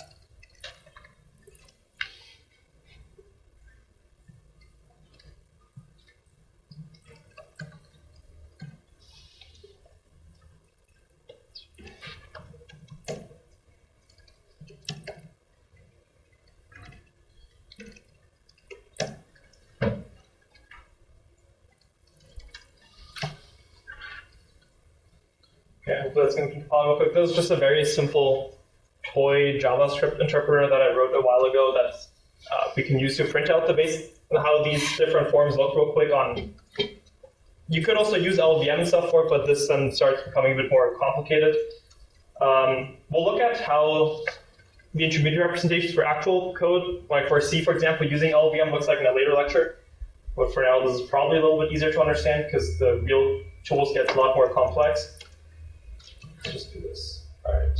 Okay, hopefully that's going to compile real quick. This is just a very simple toy JavaScript interpreter that I wrote a while ago that we can use to print out the base, how these different forms look real quick on. You could also use LLVM and stuff for it, but this then starts becoming a bit more complicated. We'll look at how the intermediate representations for actual code, like for C, for example, using LLVM looks like in a later lecture. But for now, this is probably a little bit easier to understand because the real tools get a lot more complex. Let's just do this. All right.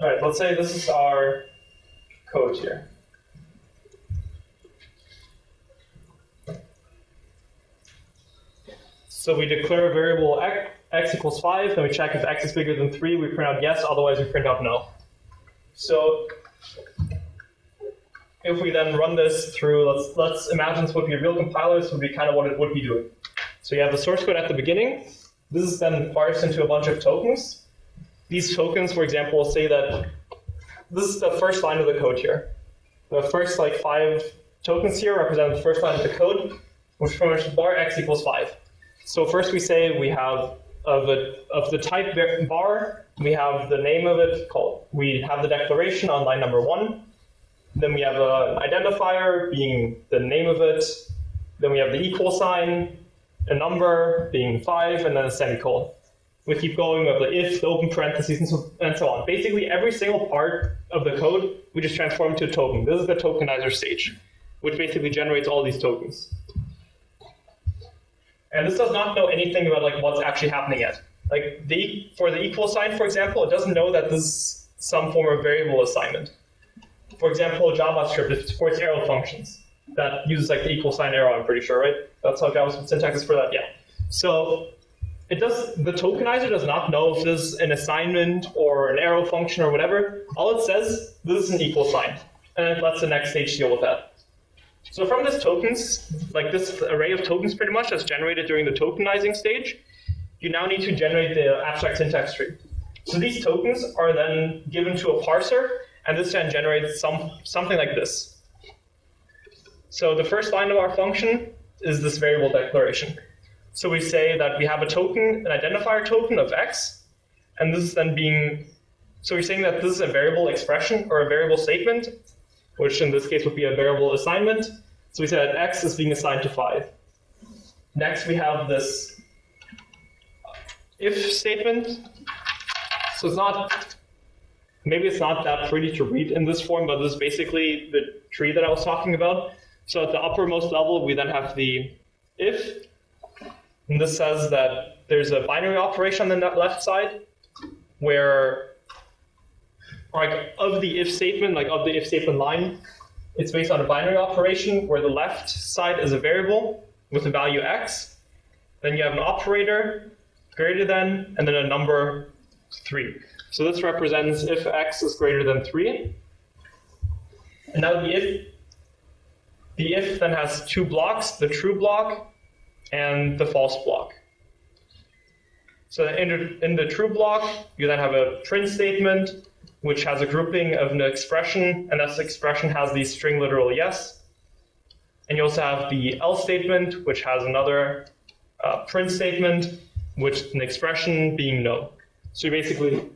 All right, let's say this is our code here. So we declare a variable x equals 5, then we check if x is bigger than 3, we print out yes, otherwise we print out no. So if we then run this through, let's imagine this would be a real compiler, this would be kind of what it would be doing. So you have the source code at the beginning. This is then parsed into a bunch of tokens. These tokens, for example, say that this is the first line of the code here. The first 5 tokens here represent the first line of the code, which is pretty much bar x equals 5. So first we say we have of the type bar, we have the name of it called, we have the declaration on line number 1. Then we have an identifier being the name of it. Then we have the equal sign, a number being 5, and then a semicolon. We keep going with the if, the open parentheses, and so on. Basically, every single part of the code, we just transform to a token. This is the tokenizer stage, which basically generates all these tokens. And this does not know anything about what's actually happening yet. For the equal sign, for example, it doesn't know that this is some form of variable assignment. For example, JavaScript, it supports arrow functions. That uses the equal sign arrow, I'm pretty sure, right? That's how JavaScript syntax is for that, yeah. So the tokenizer does not know if this is an assignment or an arrow function or whatever. All it says, this is an equal sign. And it lets the next stage deal with that. So from this tokens, this array of tokens pretty much that's generated during the tokenizing stage, you now need to generate the abstract syntax tree. So these tokens are then given to a parser, and this then generates something like this. So the first line of our function is this variable declaration. So we say that we have a token, an identifier token of x, and this is then being, so we're saying that this is a variable expression or a variable statement, which in this case would be a variable assignment. So we say that x is being assigned to 5. Next we have this if statement. So it's not, maybe it's not that pretty to read in this form, but this is basically the tree that I was talking about. So at the uppermost level, we then have the if, and this says that there's a binary operation on the left side, where, like, of the if statement, like of the if statement line, it's based on a binary operation where the left side is a variable with the value x. Then you have an operator greater than, and then a number 3. So this represents if x is greater than 3. And now the if then has 2 blocks, the true block and the false block. So in the true block, you then have a print statement, which has a grouping of an expression, and that expression has the string literal yes. And you also have the else statement, which has another print statement, which an expression being no. So you're basically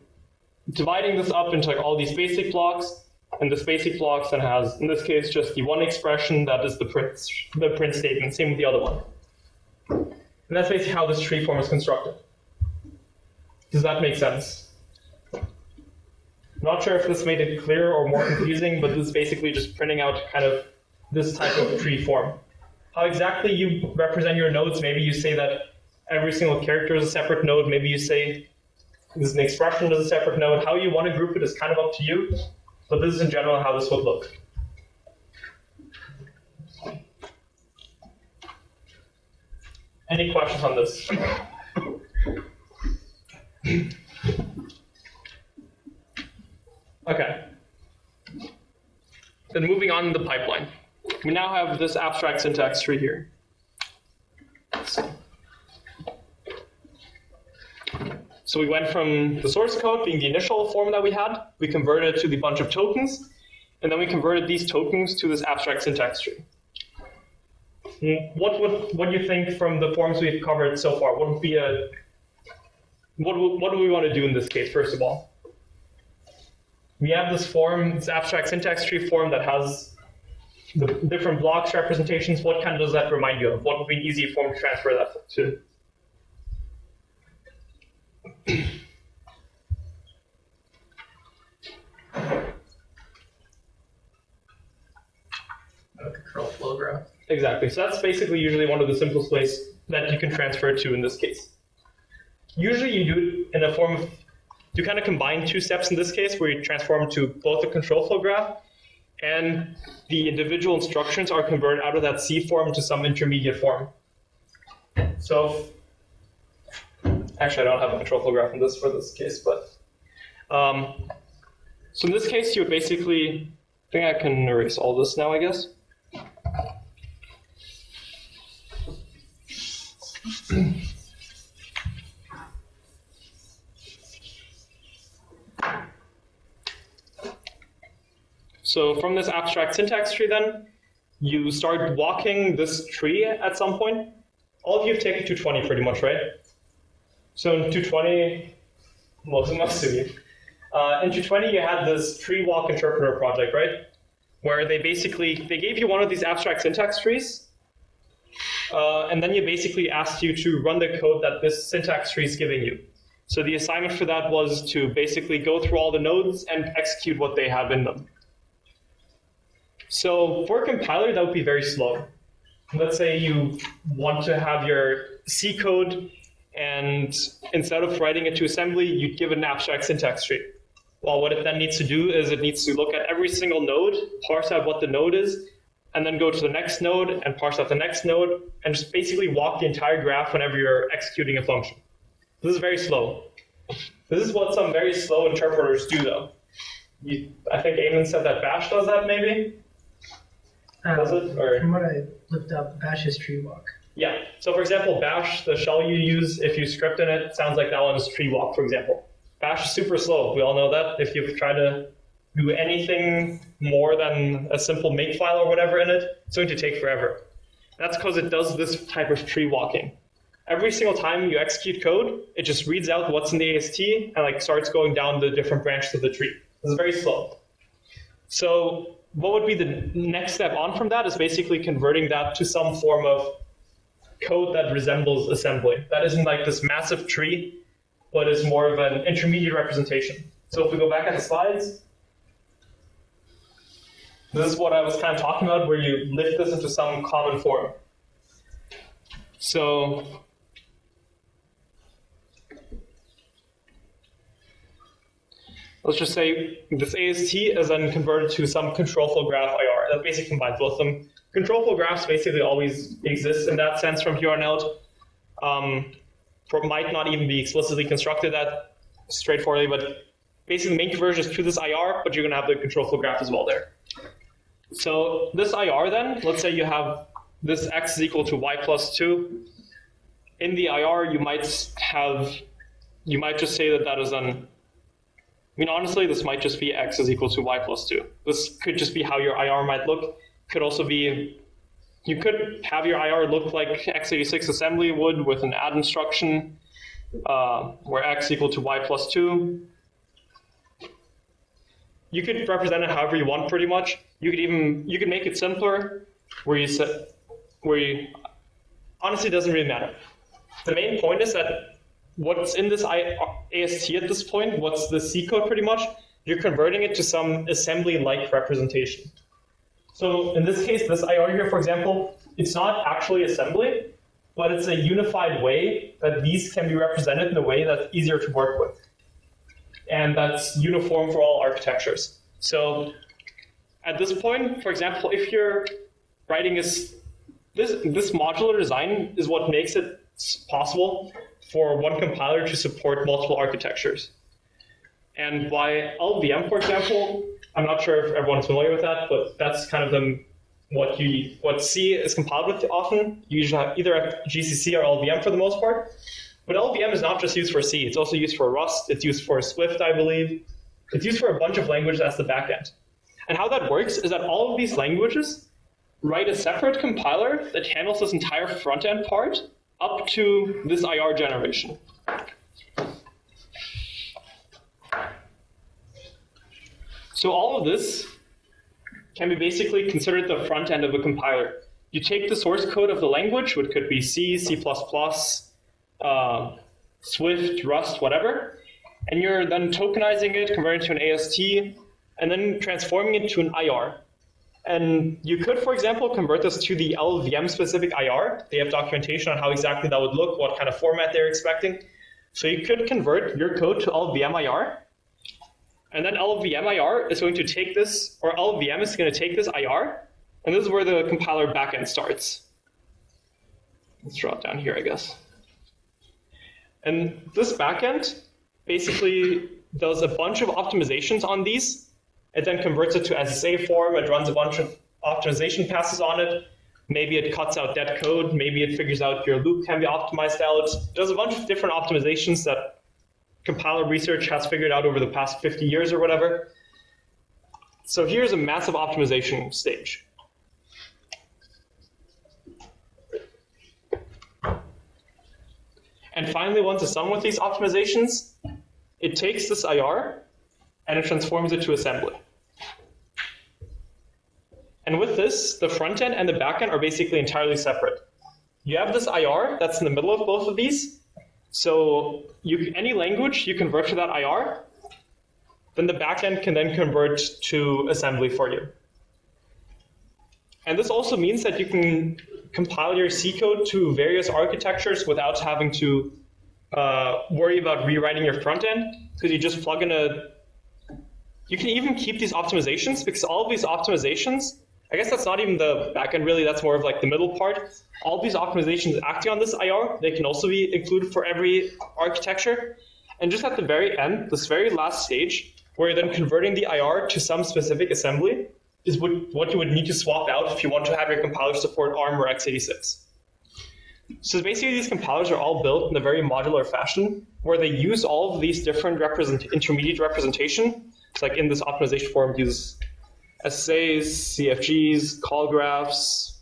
dividing this up into like all these basic blocks, and this basic blocks then has, in this case, just the one expression that is the print statement. Same with the other one. And that's basically how this tree form is constructed. Does that make sense? Not sure if this made it clear or more confusing, but this is basically just printing out kind of this type of tree form. How exactly you represent your nodes, maybe you say that every single character is a separate node, maybe you say this is an expression is a separate node. How you want to group it is kind of up to you, but this is in general how this would look. Any questions on this? Okay. Then moving on in the pipeline. We now have this abstract syntax tree here. So we went from the source code being the initial form that we had, we converted it to the bunch of tokens, and then we converted these tokens to this abstract syntax tree. What do you think from the forms we've covered so far? What would be what do we want to do in this case, first of all? We have this form, this abstract syntax tree form that has the different blocks representations. What kind does that remind you of? What would be an easy form to transfer that to? A control flow graph. Exactly. So that's basically usually one of the simplest ways that you can transfer it to in this case. Usually you do it in a form of, you kind of combine 2 steps in this case where you transform to both the control flow graph and the individual instructions are converted out of that C form to some intermediate form. So, actually I don't have a control flow graph in this for this case, but so in this case you would basically, I think I can erase all this now, I guess. So from this abstract syntax tree then, you start walking this tree at some point. All of you have taken 220 pretty much, right? So in 220, most of you. In 220 you had this tree walk interpreter project, right? Where they gave you one of these abstract syntax trees, and then you basically asked you to run the code that this syntax tree is giving you. So the assignment for that was to basically go through all the nodes and execute what they have in them. So for a compiler, that would be very slow. Let's say you want to have your C code, and instead of writing it to assembly, you give it an abstract syntax tree. Well, what it then needs to do is it needs to look at every single node, parse out what the node is, and then go to the next node and parse out the next node, and just basically walk the entire graph whenever you're executing a function. This is very slow. This is what some very slow interpreters do, though. I think Eamon said that Bash does that, maybe? Does it? Or? From what I looked up, Bash is tree walk. Yeah. So for example, Bash, the shell you use, if you script in it, sounds like that one is tree walk, for example. Bash is super slow. We all know that. If you've tried to do anything more than a simple makefile or whatever in it, it's going to take forever. That's because it does this type of tree walking. Every single time you execute code, it just reads out what's in the AST and like starts going down the different branches of the tree. It's very slow. So what would be the next step on from that is basically converting that to some form of code that resembles assembly. That isn't like this massive tree, but is more of an intermediate representation. So if we go back at the slides, this is what I was kind of talking about, where you lift this into some common form. So let's just say this AST is then converted to some control flow graph IR. That basically combines both of them. Control flow graphs basically always exist in that sense from here on out. Might not even be explicitly constructed that straightforwardly, but basically the main conversion is to this IR, but you're going to have the control flow graph as well there. So this IR then, let's say you have this x is equal to y plus 2. In the IR, you might just say that that is an, honestly, this might just be x is equal to y plus 2. This could just be how your IR might look. Could also be, you could have your IR look like x86 assembly would with an add instruction where x equal to y plus 2. You could represent it however you want pretty much. You could make it simpler honestly, it doesn't really matter. The main point is that what's in this AST at this point, what's the C code pretty much, you're converting it to some assembly-like representation. So in this case, this IR here, for example, it's not actually assembly, but it's a unified way that these can be represented in a way that's easier to work with. And that's uniform for all architectures. So at this point, for example, if you're writing this modular design is what makes it possible for one compiler to support multiple architectures. And by LLVM, for example, I'm not sure if everyone's familiar with that, but that's kind of what C is compiled with often. You usually have either GCC or LLVM for the most part. But LLVM is not just used for C. It's also used for Rust. It's used for Swift, I believe. It's used for a bunch of languages as the backend. And how that works is that all of these languages write a separate compiler that handles this entire front-end part up to this IR generation. So all of this can be basically considered the front end of a compiler. You take the source code of the language, which could be C, C++, Swift, Rust, whatever, and you're then tokenizing it, converting it to an AST, and then transforming it to an IR. And you could, for example, convert this to the LLVM-specific IR. They have documentation on how exactly that would look, what kind of format they're expecting. So you could convert your code to LLVM IR, and then LLVM IR is going to take this, or LLVM is going to take this IR, and this is where the compiler backend starts. Let's draw it down here, I guess. And this backend basically does a bunch of optimizations on these. It then converts it to SSA form. It runs a bunch of optimization passes on it. Maybe it cuts out dead code. Maybe it figures out your loop can be optimized out. It does a bunch of different optimizations that compiler research has figured out over the past 50 years or whatever. So here's a massive optimization stage. And finally, once it's done with these optimizations, it takes this IR and it transforms it to assembly. And with this, the front end and the back end are basically entirely separate. You have this IR that's in the middle of both of these. So any language you convert to that IR, then the back end can then convert to assembly for you. And this also means that you can compile your C code to various architectures without having to worry about rewriting your front end, because you just plug in you can even keep these optimizations, because all of these optimizations, I guess that's not even the back end really, that's more of like the middle part. All of these optimizations acting on this IR, they can also be included for every architecture. And just at the very end, this very last stage, where you're then converting the IR to some specific assembly, is what you would need to swap out if you want to have your compiler support ARM or x86. So basically these compilers are all built in a very modular fashion, where they use all of these different intermediate representation It's like in this optimization form, use SSAs, CFGs, call graphs,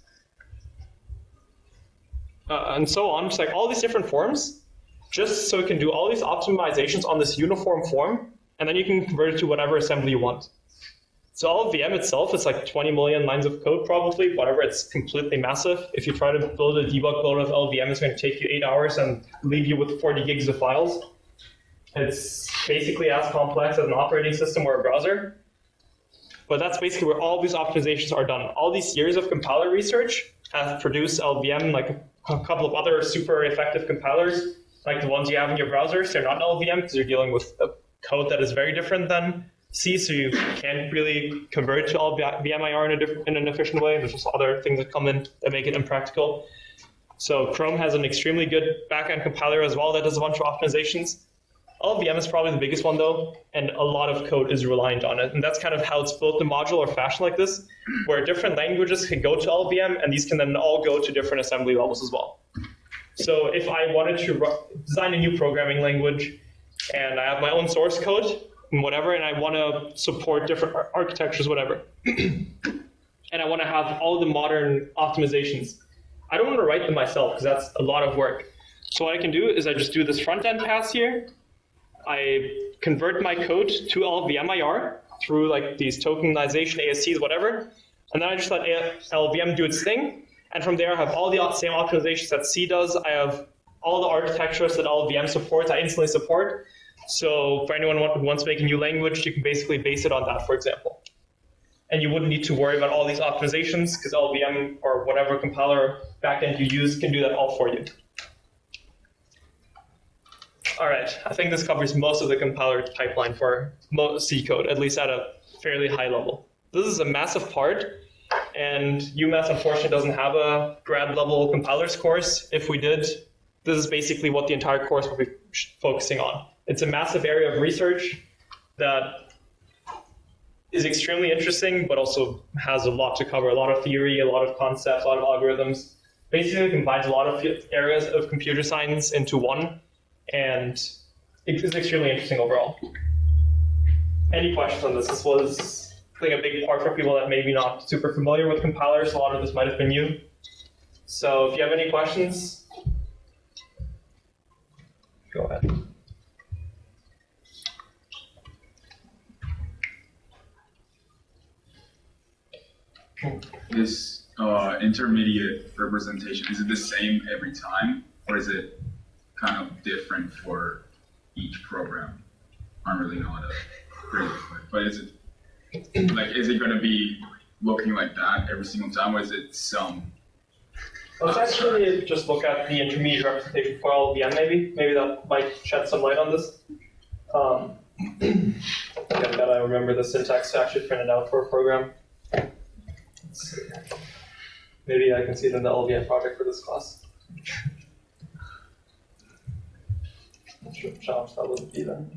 and so on. It's like all these different forms, just so it can do all these optimizations on this uniform form, and then you can convert it to whatever assembly you want. So LLVM itself is like 20 million lines of code probably, whatever, it's completely massive. If you try to build a debug build of LLVM, it's going to take you 8 hours and leave you with 40 gigs of files. It's basically as complex as an operating system or a browser. But that's basically where all these optimizations are done. All these years of compiler research have produced LLVM, like a couple of other super effective compilers, like the ones you have in your browsers. They're not LLVM because you're dealing with a code that is very different than C, so you can't really convert to LLVMIR in an efficient way. There's just other things that come in that make it impractical. So Chrome has an extremely good backend compiler as well that does a bunch of optimizations. LLVM is probably the biggest one though, and a lot of code is reliant on it. And that's kind of how it's built in modular fashion like this, where different languages can go to LLVM, and these can then all go to different assembly levels as well. So if I wanted to design a new programming language, and I have my own source code, and whatever, and I want to support different architectures, whatever, and I want to have all the modern optimizations, I don't want to write them myself because that's a lot of work. So what I can do is I just do this front-end pass here. I convert my code to LLVMIR through like these tokenization, ASCs, whatever, and then I just let LLVM do its thing. And from there, I have all the same optimizations that C does. I have all the architectures that LLVM supports, I instantly support. So for anyone who wants to make a new language, you can basically base it on that, for example. And you wouldn't need to worry about all these optimizations because LLVM or whatever compiler backend you use can do that all for you. All right, I think this covers most of the compiler pipeline for C code, at least at a fairly high level. This is a massive part, and UMass unfortunately doesn't have a grad level compilers course. If we did, this is basically what the entire course will be focusing on. It's a massive area of research that is extremely interesting, but also has a lot to cover, a lot of theory, a lot of concepts, a lot of algorithms. Basically combines a lot of areas of computer science into one, and it's extremely interesting overall. Any questions on this? This was, I think, a big part for people that maybe not super familiar with compilers. A lot of this might have been new. So if you have any questions, go ahead. This intermediate representation, is it the same every time, or is it kind of different for each program? I don't really know how to phrase it, but is it going to be looking like that every single time, or is it some? Let's actually just look at the intermediate representation for LLVM, maybe that might shed some light on this. Again, gotta remember the syntax to actually print it out for a program. Let's see. Maybe I can see it in the LLVM project for this class. Not sure if challenge that would be then.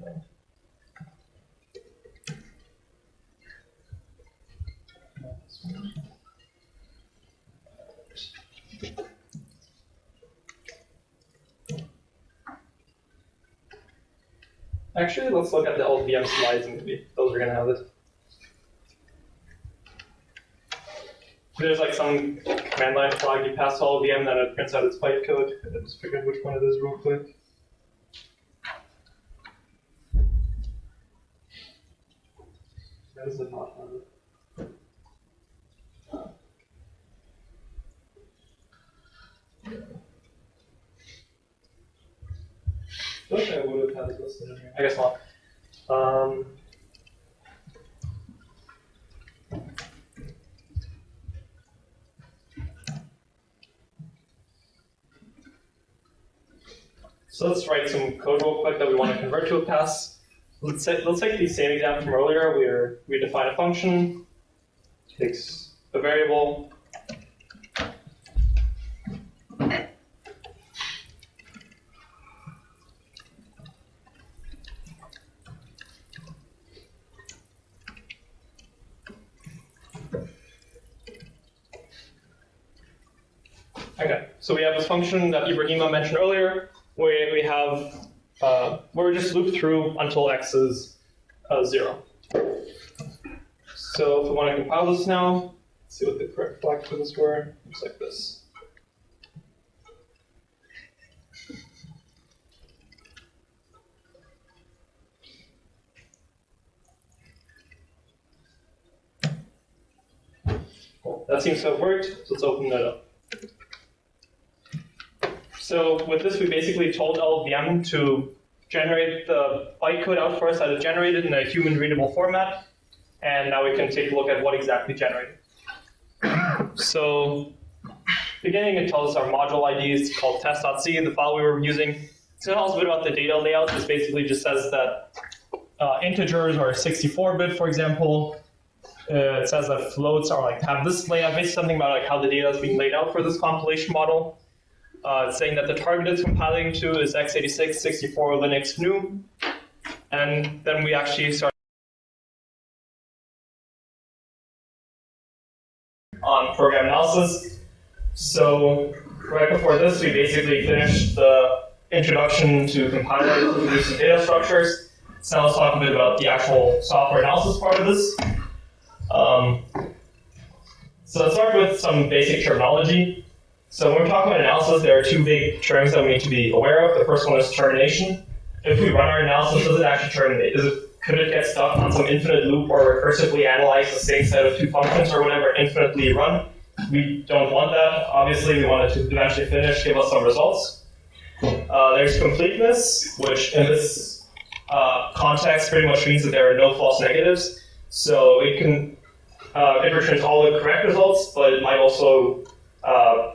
Actually, let's look at the LLVM slides and maybe those are going to have it. There's like some command line flag you pass to LLVM that it prints out its bytecode. I'm just figuring which one it is real quick. That is not have it. I wish I would have had it listed in here. I guess not. So let's write some code real quick that we want to convert to a pass. Let's take the same example from earlier where we define a function, takes a variable, okay, so we have this function that Ibrahima mentioned earlier, where we have where we just loop through until x is 0. So if we want to compile this now, let's see what the correct flag for this were. Looks like this. Cool. That seems to have worked, so let's open that up. So with this, we basically told LLVM to generate the bytecode out for us that is generated in a human-readable format, and now we can take a look at what exactly generated. So beginning, it tells us our module ID is called test.c, the file we were using. So it tells us a bit about the data layout. This basically just says that integers are 64-bit, for example. It says that floats are have this layout, basically something about how the data is being laid out for this compilation model. It's saying that the target it's compiling to is x86 64 Linux GNU, and then we actually start on program analysis. So right before this, we basically finished the introduction to compilers, introducing data structures. So now let's talk a bit about the actual software analysis part of this. So let's start with some basic terminology. So when we're talking about analysis, there are two big terms that we need to be aware of. The first one is termination. If we run our analysis, does it actually terminate? Could it get stuck on some infinite loop or recursively analyze the same set of two functions or whatever infinitely run? We don't want that. Obviously, we want it to eventually finish, give us some results. There's completeness, which in this context pretty much means that there are no false negatives. So it returns all the correct results, but it might also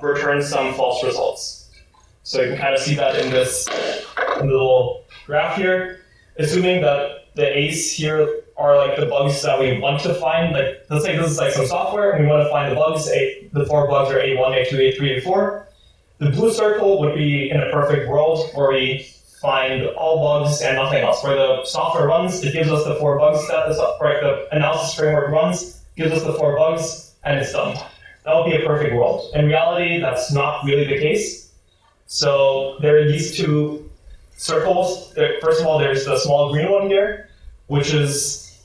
return some false results. So you can kind of see that in this little graph here. Assuming that the A's here are the bugs that we want to find. Let's say this is some software, and we want to find the bugs. The 4 bugs are A1, A2, A3, A4. The blue circle would be in a perfect world where we find all bugs and nothing else. Where the software runs, it gives us the 4 bugs that the analysis framework runs, gives us the 4 bugs, and it's done. That would be a perfect world. In reality, that's not really the case. So there are these two circles. First of all, there's the small green one here, which is,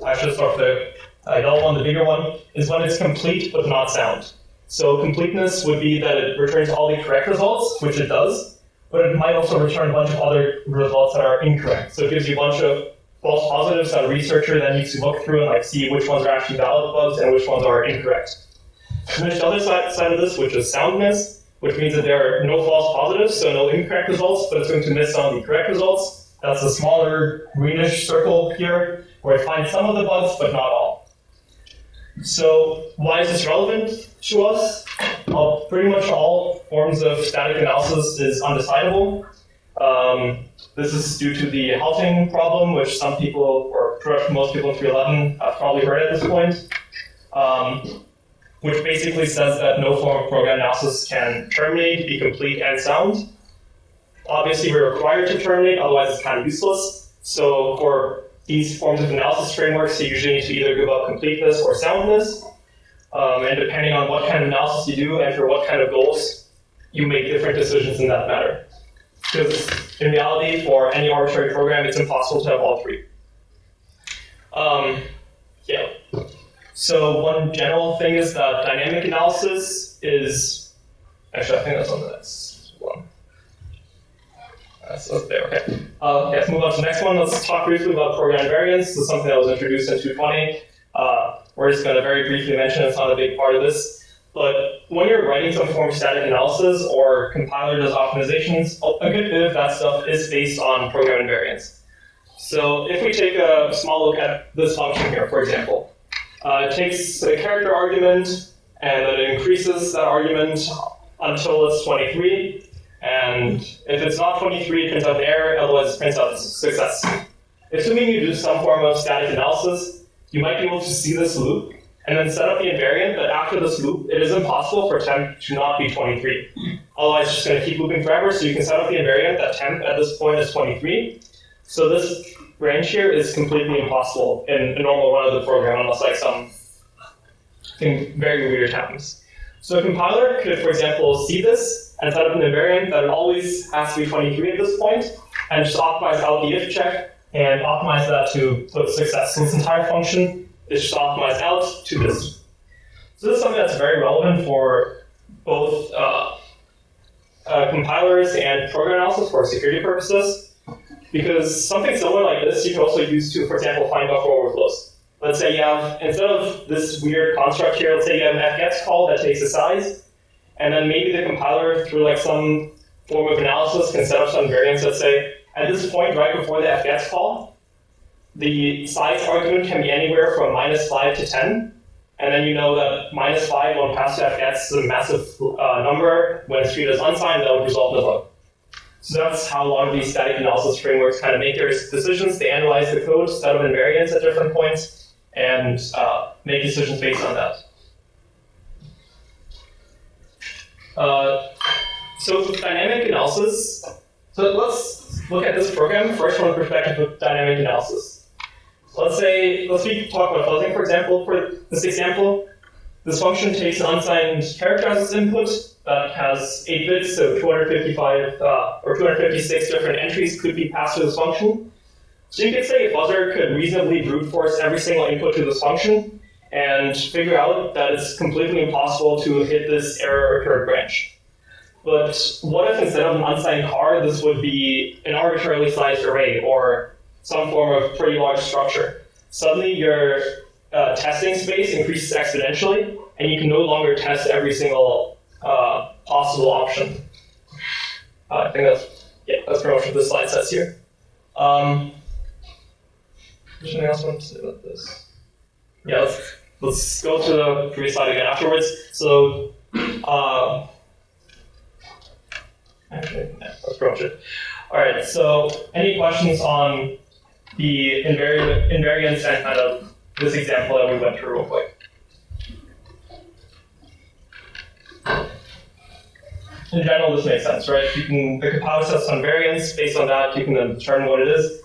I should start with the yellow one, the bigger one, is when it's complete but not sound. So completeness would be that it returns all the correct results, which it does, but it might also return a bunch of other results that are incorrect. So it gives you a bunch of false positives that a researcher then needs to look through and see which ones are actually valid bugs and which ones are incorrect. And there's the other side of this, which is soundness, which means that there are no false positives, so no incorrect results, but it's going to miss some of the correct results. That's the smaller greenish circle here, where it finds some of the bugs, but not all. So why is this relevant to us? Well, pretty much all forms of static analysis is undecidable. This is due to the halting problem, which some people, or most people in 311 have probably heard at this point, which basically says that no form of program analysis can terminate, be complete, and sound. Obviously, we're required to terminate, otherwise it's kind of useless. So for these forms of analysis frameworks, you usually need to either give up completeness or soundness. And depending on what kind of analysis you do and for what kind of goals, you make different decisions in that matter. Because in reality, for any arbitrary program, it's impossible to have all three. So one general thing is that dynamic analysis is, actually I think that's on the next one. So there, okay. Let's move on to the next one. Let's talk briefly about program invariance. This is something that was introduced in 220. We're just going to very briefly mention it's not a big part of this. But when you're writing some form of static analysis or compiler does optimizations, a good bit of that stuff is based on program invariance. So if we take a small look at this function here, for example, it takes a character argument and then it increases that argument until it's 23. And if it's not 23, it prints out an error, otherwise it prints out success. Assuming you do some form of static analysis, you might be able to see this loop and then set up the invariant that after this loop, it is impossible for temp to not be 23. Otherwise, it's just going to keep looping forever, so you can set up the invariant that temp at this point is 23. So this range here is completely impossible in a normal run of the program, unless something very weird happens. So a compiler could, for example, see this and set up an invariant that it always has to be 23 at this point, and just optimize out the if check and optimize that to put success. So this entire function is just optimized out to this. So this is something that's very relevant for both compilers and program analysis for security purposes, because something similar like this you can also use to, for example, find buffer overflows. Let's say you have, instead of this weird construct here, let's say you have an fgets call that takes a size, and then maybe the compiler, through like some form of analysis, can set up some variance. Let's say at this point, right before the fgets call, the size argument can be anywhere from -5 to 10, and then you know that -5 when passed to fgets is a massive number. When it's treated as unsigned, that would result in a bug. So that's how a lot of these static analysis frameworks kind of make their decisions. They analyze the code, set up invariants at different points, and make decisions based on that. So dynamic analysis. So let's look at this program first from the perspective of dynamic analysis. Let's talk about fuzzing, for example. For this example, this function takes an unsigned character as its input that has 8 bits, so 255 or 256 different entries could be passed to this function. So you could say a fuzzer could reasonably brute force every single input to this function and figure out that it's completely impossible to hit this error occurred branch. But what if instead of an unsigned car, this would be an arbitrarily sized array or some form of pretty large structure? Suddenly your testing space increases exponentially, and you can no longer test every single possible option. I think that's pretty much what this slide says here. There's anything else I want to say about this? Yeah, let's go to the previous slide again afterwards. So, actually, yeah, let's approach it. All right, so any questions on the invariance and kind of this example that we went through real quick? In general, this makes sense, right? The compiler sets some variance. Based on that, you can then determine what it is.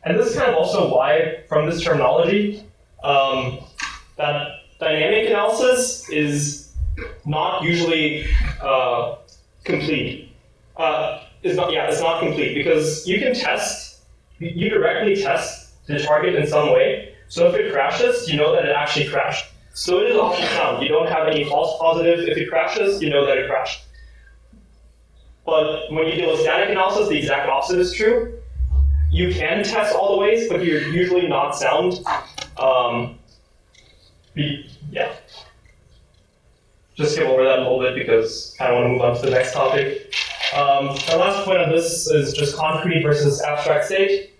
And this is kind of also why, from this terminology, that dynamic analysis is not usually complete. It's not complete, because you directly test the target in some way. So if it crashes, you know that it actually crashed. So it is often sound. You don't have any false positive. If it crashes, you know that it crashed. But when you deal with static analysis, the exact opposite is true. You can test all the ways, but you're usually not sound. Just skip over that a little bit because I kind of want to move on to the next topic. My last point on this is just concrete versus abstract state.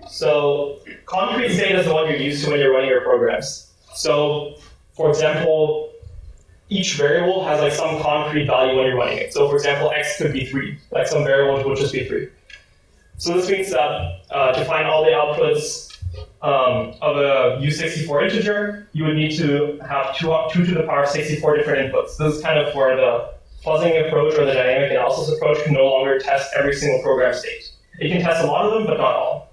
So concrete state is the one you're used to when you're running your programs. So, for example, each variable has like some concrete value when you're running it. So for example, x could be 3, like some variable would just be 3. So this means that to find all the outputs of a U64 integer, you would need to have 2 to the power of 64 different inputs. This is kind of where the fuzzing approach or the dynamic analysis approach can no longer test every single program state. It can test a lot of them, but not all.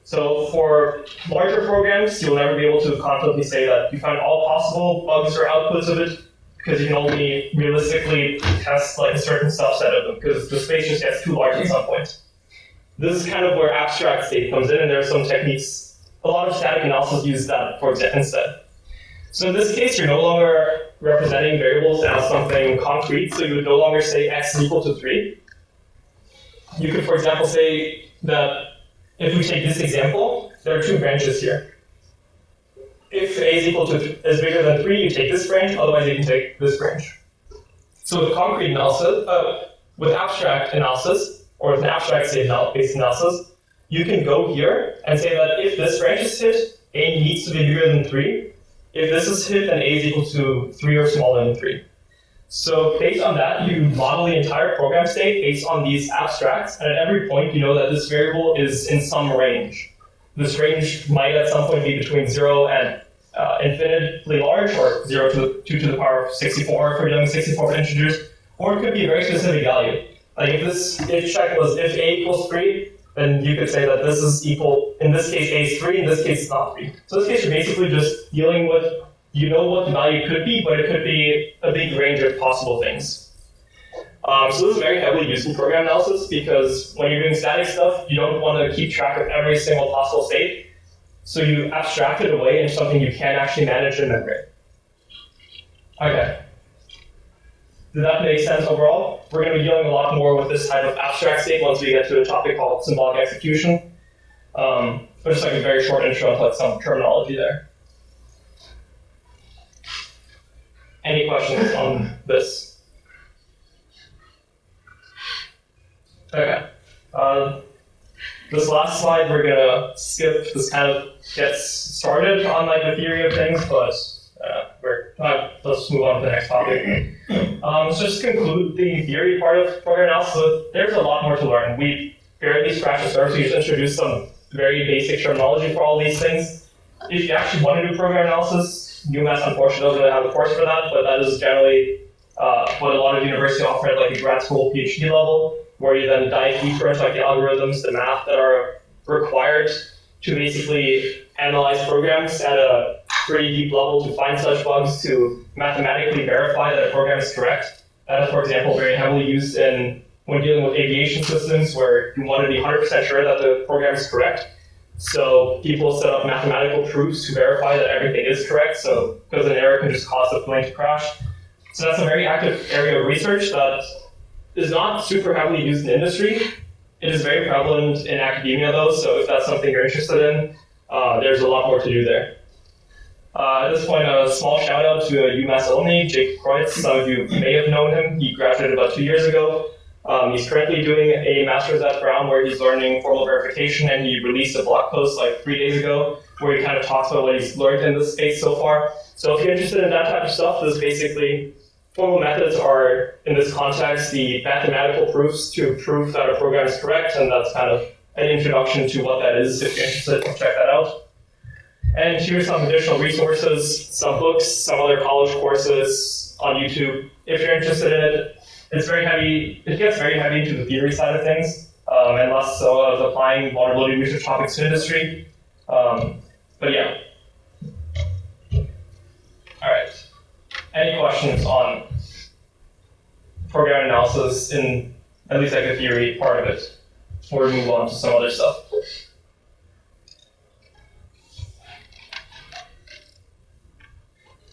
So for larger programs, you'll never be able to confidently say that you find all possible bugs or outputs of it, because you can only realistically test like a certain subset of them, because the space just gets too large at some point. This is kind of where abstract state comes in, and there are some techniques. A lot of static analysis uses that, for example, instead. So in this case, you're no longer representing variables as something concrete, so you would no longer say x is equal to 3. You could, for example, say that if we take this example, there are 2 branches here. If a is bigger than 3, you take this branch, otherwise you can take this branch. So with concrete analysis, with abstract analysis, or with an abstract state-based analysis, you can go here and say that if this branch is hit, a needs to be bigger than 3. If this is hit, then a is equal to 3 or smaller than 3. So based on that, you model the entire program state based on these abstracts, and at every point you know that this variable is in some range. This range might at some point be between 0 and infinitely large, or 0 to 2 to the power of 64 if we're dealing with 64 integers, or it could be a very specific value. Like if check was if a equals 3, then you could say that this is equal, in this case a is 3, in this case it's not 3. So in this case you're basically just dealing with, you know what the value could be, but it could be a big range of possible things. So this is very heavily used in program analysis, because when you're doing static stuff, you don't want to keep track of every single possible state. So you abstract it away into something you can actually manage in memory. Okay. Did that make sense overall? We're going to be dealing a lot more with this type of abstract state once we get to a topic called symbolic execution. But just like a very short intro to like some terminology there. Any questions on this? Okay. This last slide we're gonna skip. This kind of gets started on like the theory of things, but let's move on to the next topic. Let's just conclude the theory part of program analysis. There's a lot more to learn. We barely scratched the surface. We just introduced some very basic terminology for all these things. If you actually want to do program analysis, UMass unfortunately doesn't have a course for that, but that is generally what a lot of universities offer at like a grad school PhD level, where you then dive deeper into like the algorithms, the math that are required to basically analyze programs at a pretty deep level to find such bugs, to mathematically verify that a program is correct. That is, for example, very heavily used when dealing with aviation systems, where you want to be 100% sure that the program is correct. So people set up mathematical proofs to verify that everything is correct, so because an error can just cause the plane to crash. So that's a very active area of research that is not super heavily used in industry. It is very prevalent in academia though, so if that's something you're interested in, there's a lot more to do there. At this point, a small shout out to a UMass alumni, Jake Kreutz. Some of you may have known him. He graduated about 2 years ago. He's currently doing a master's at Brown where he's learning formal verification, and he released a blog post like 3 days ago where he kind of talks about what he's learned in this space so far. So if you're interested in that type of stuff, this is basically formal methods are, in this context, the mathematical proofs to prove that a program is correct, and that's kind of an introduction to what that is. If you're interested, check that out. And here's some additional resources, some books, some other college courses on YouTube. If you're interested in it, it's very heavy. It gets very heavy into the theory side of things, and less so of applying vulnerability research topics to industry. But yeah. All right. Any questions on program analysis in at least like the theory part of it, before we move on to some other stuff?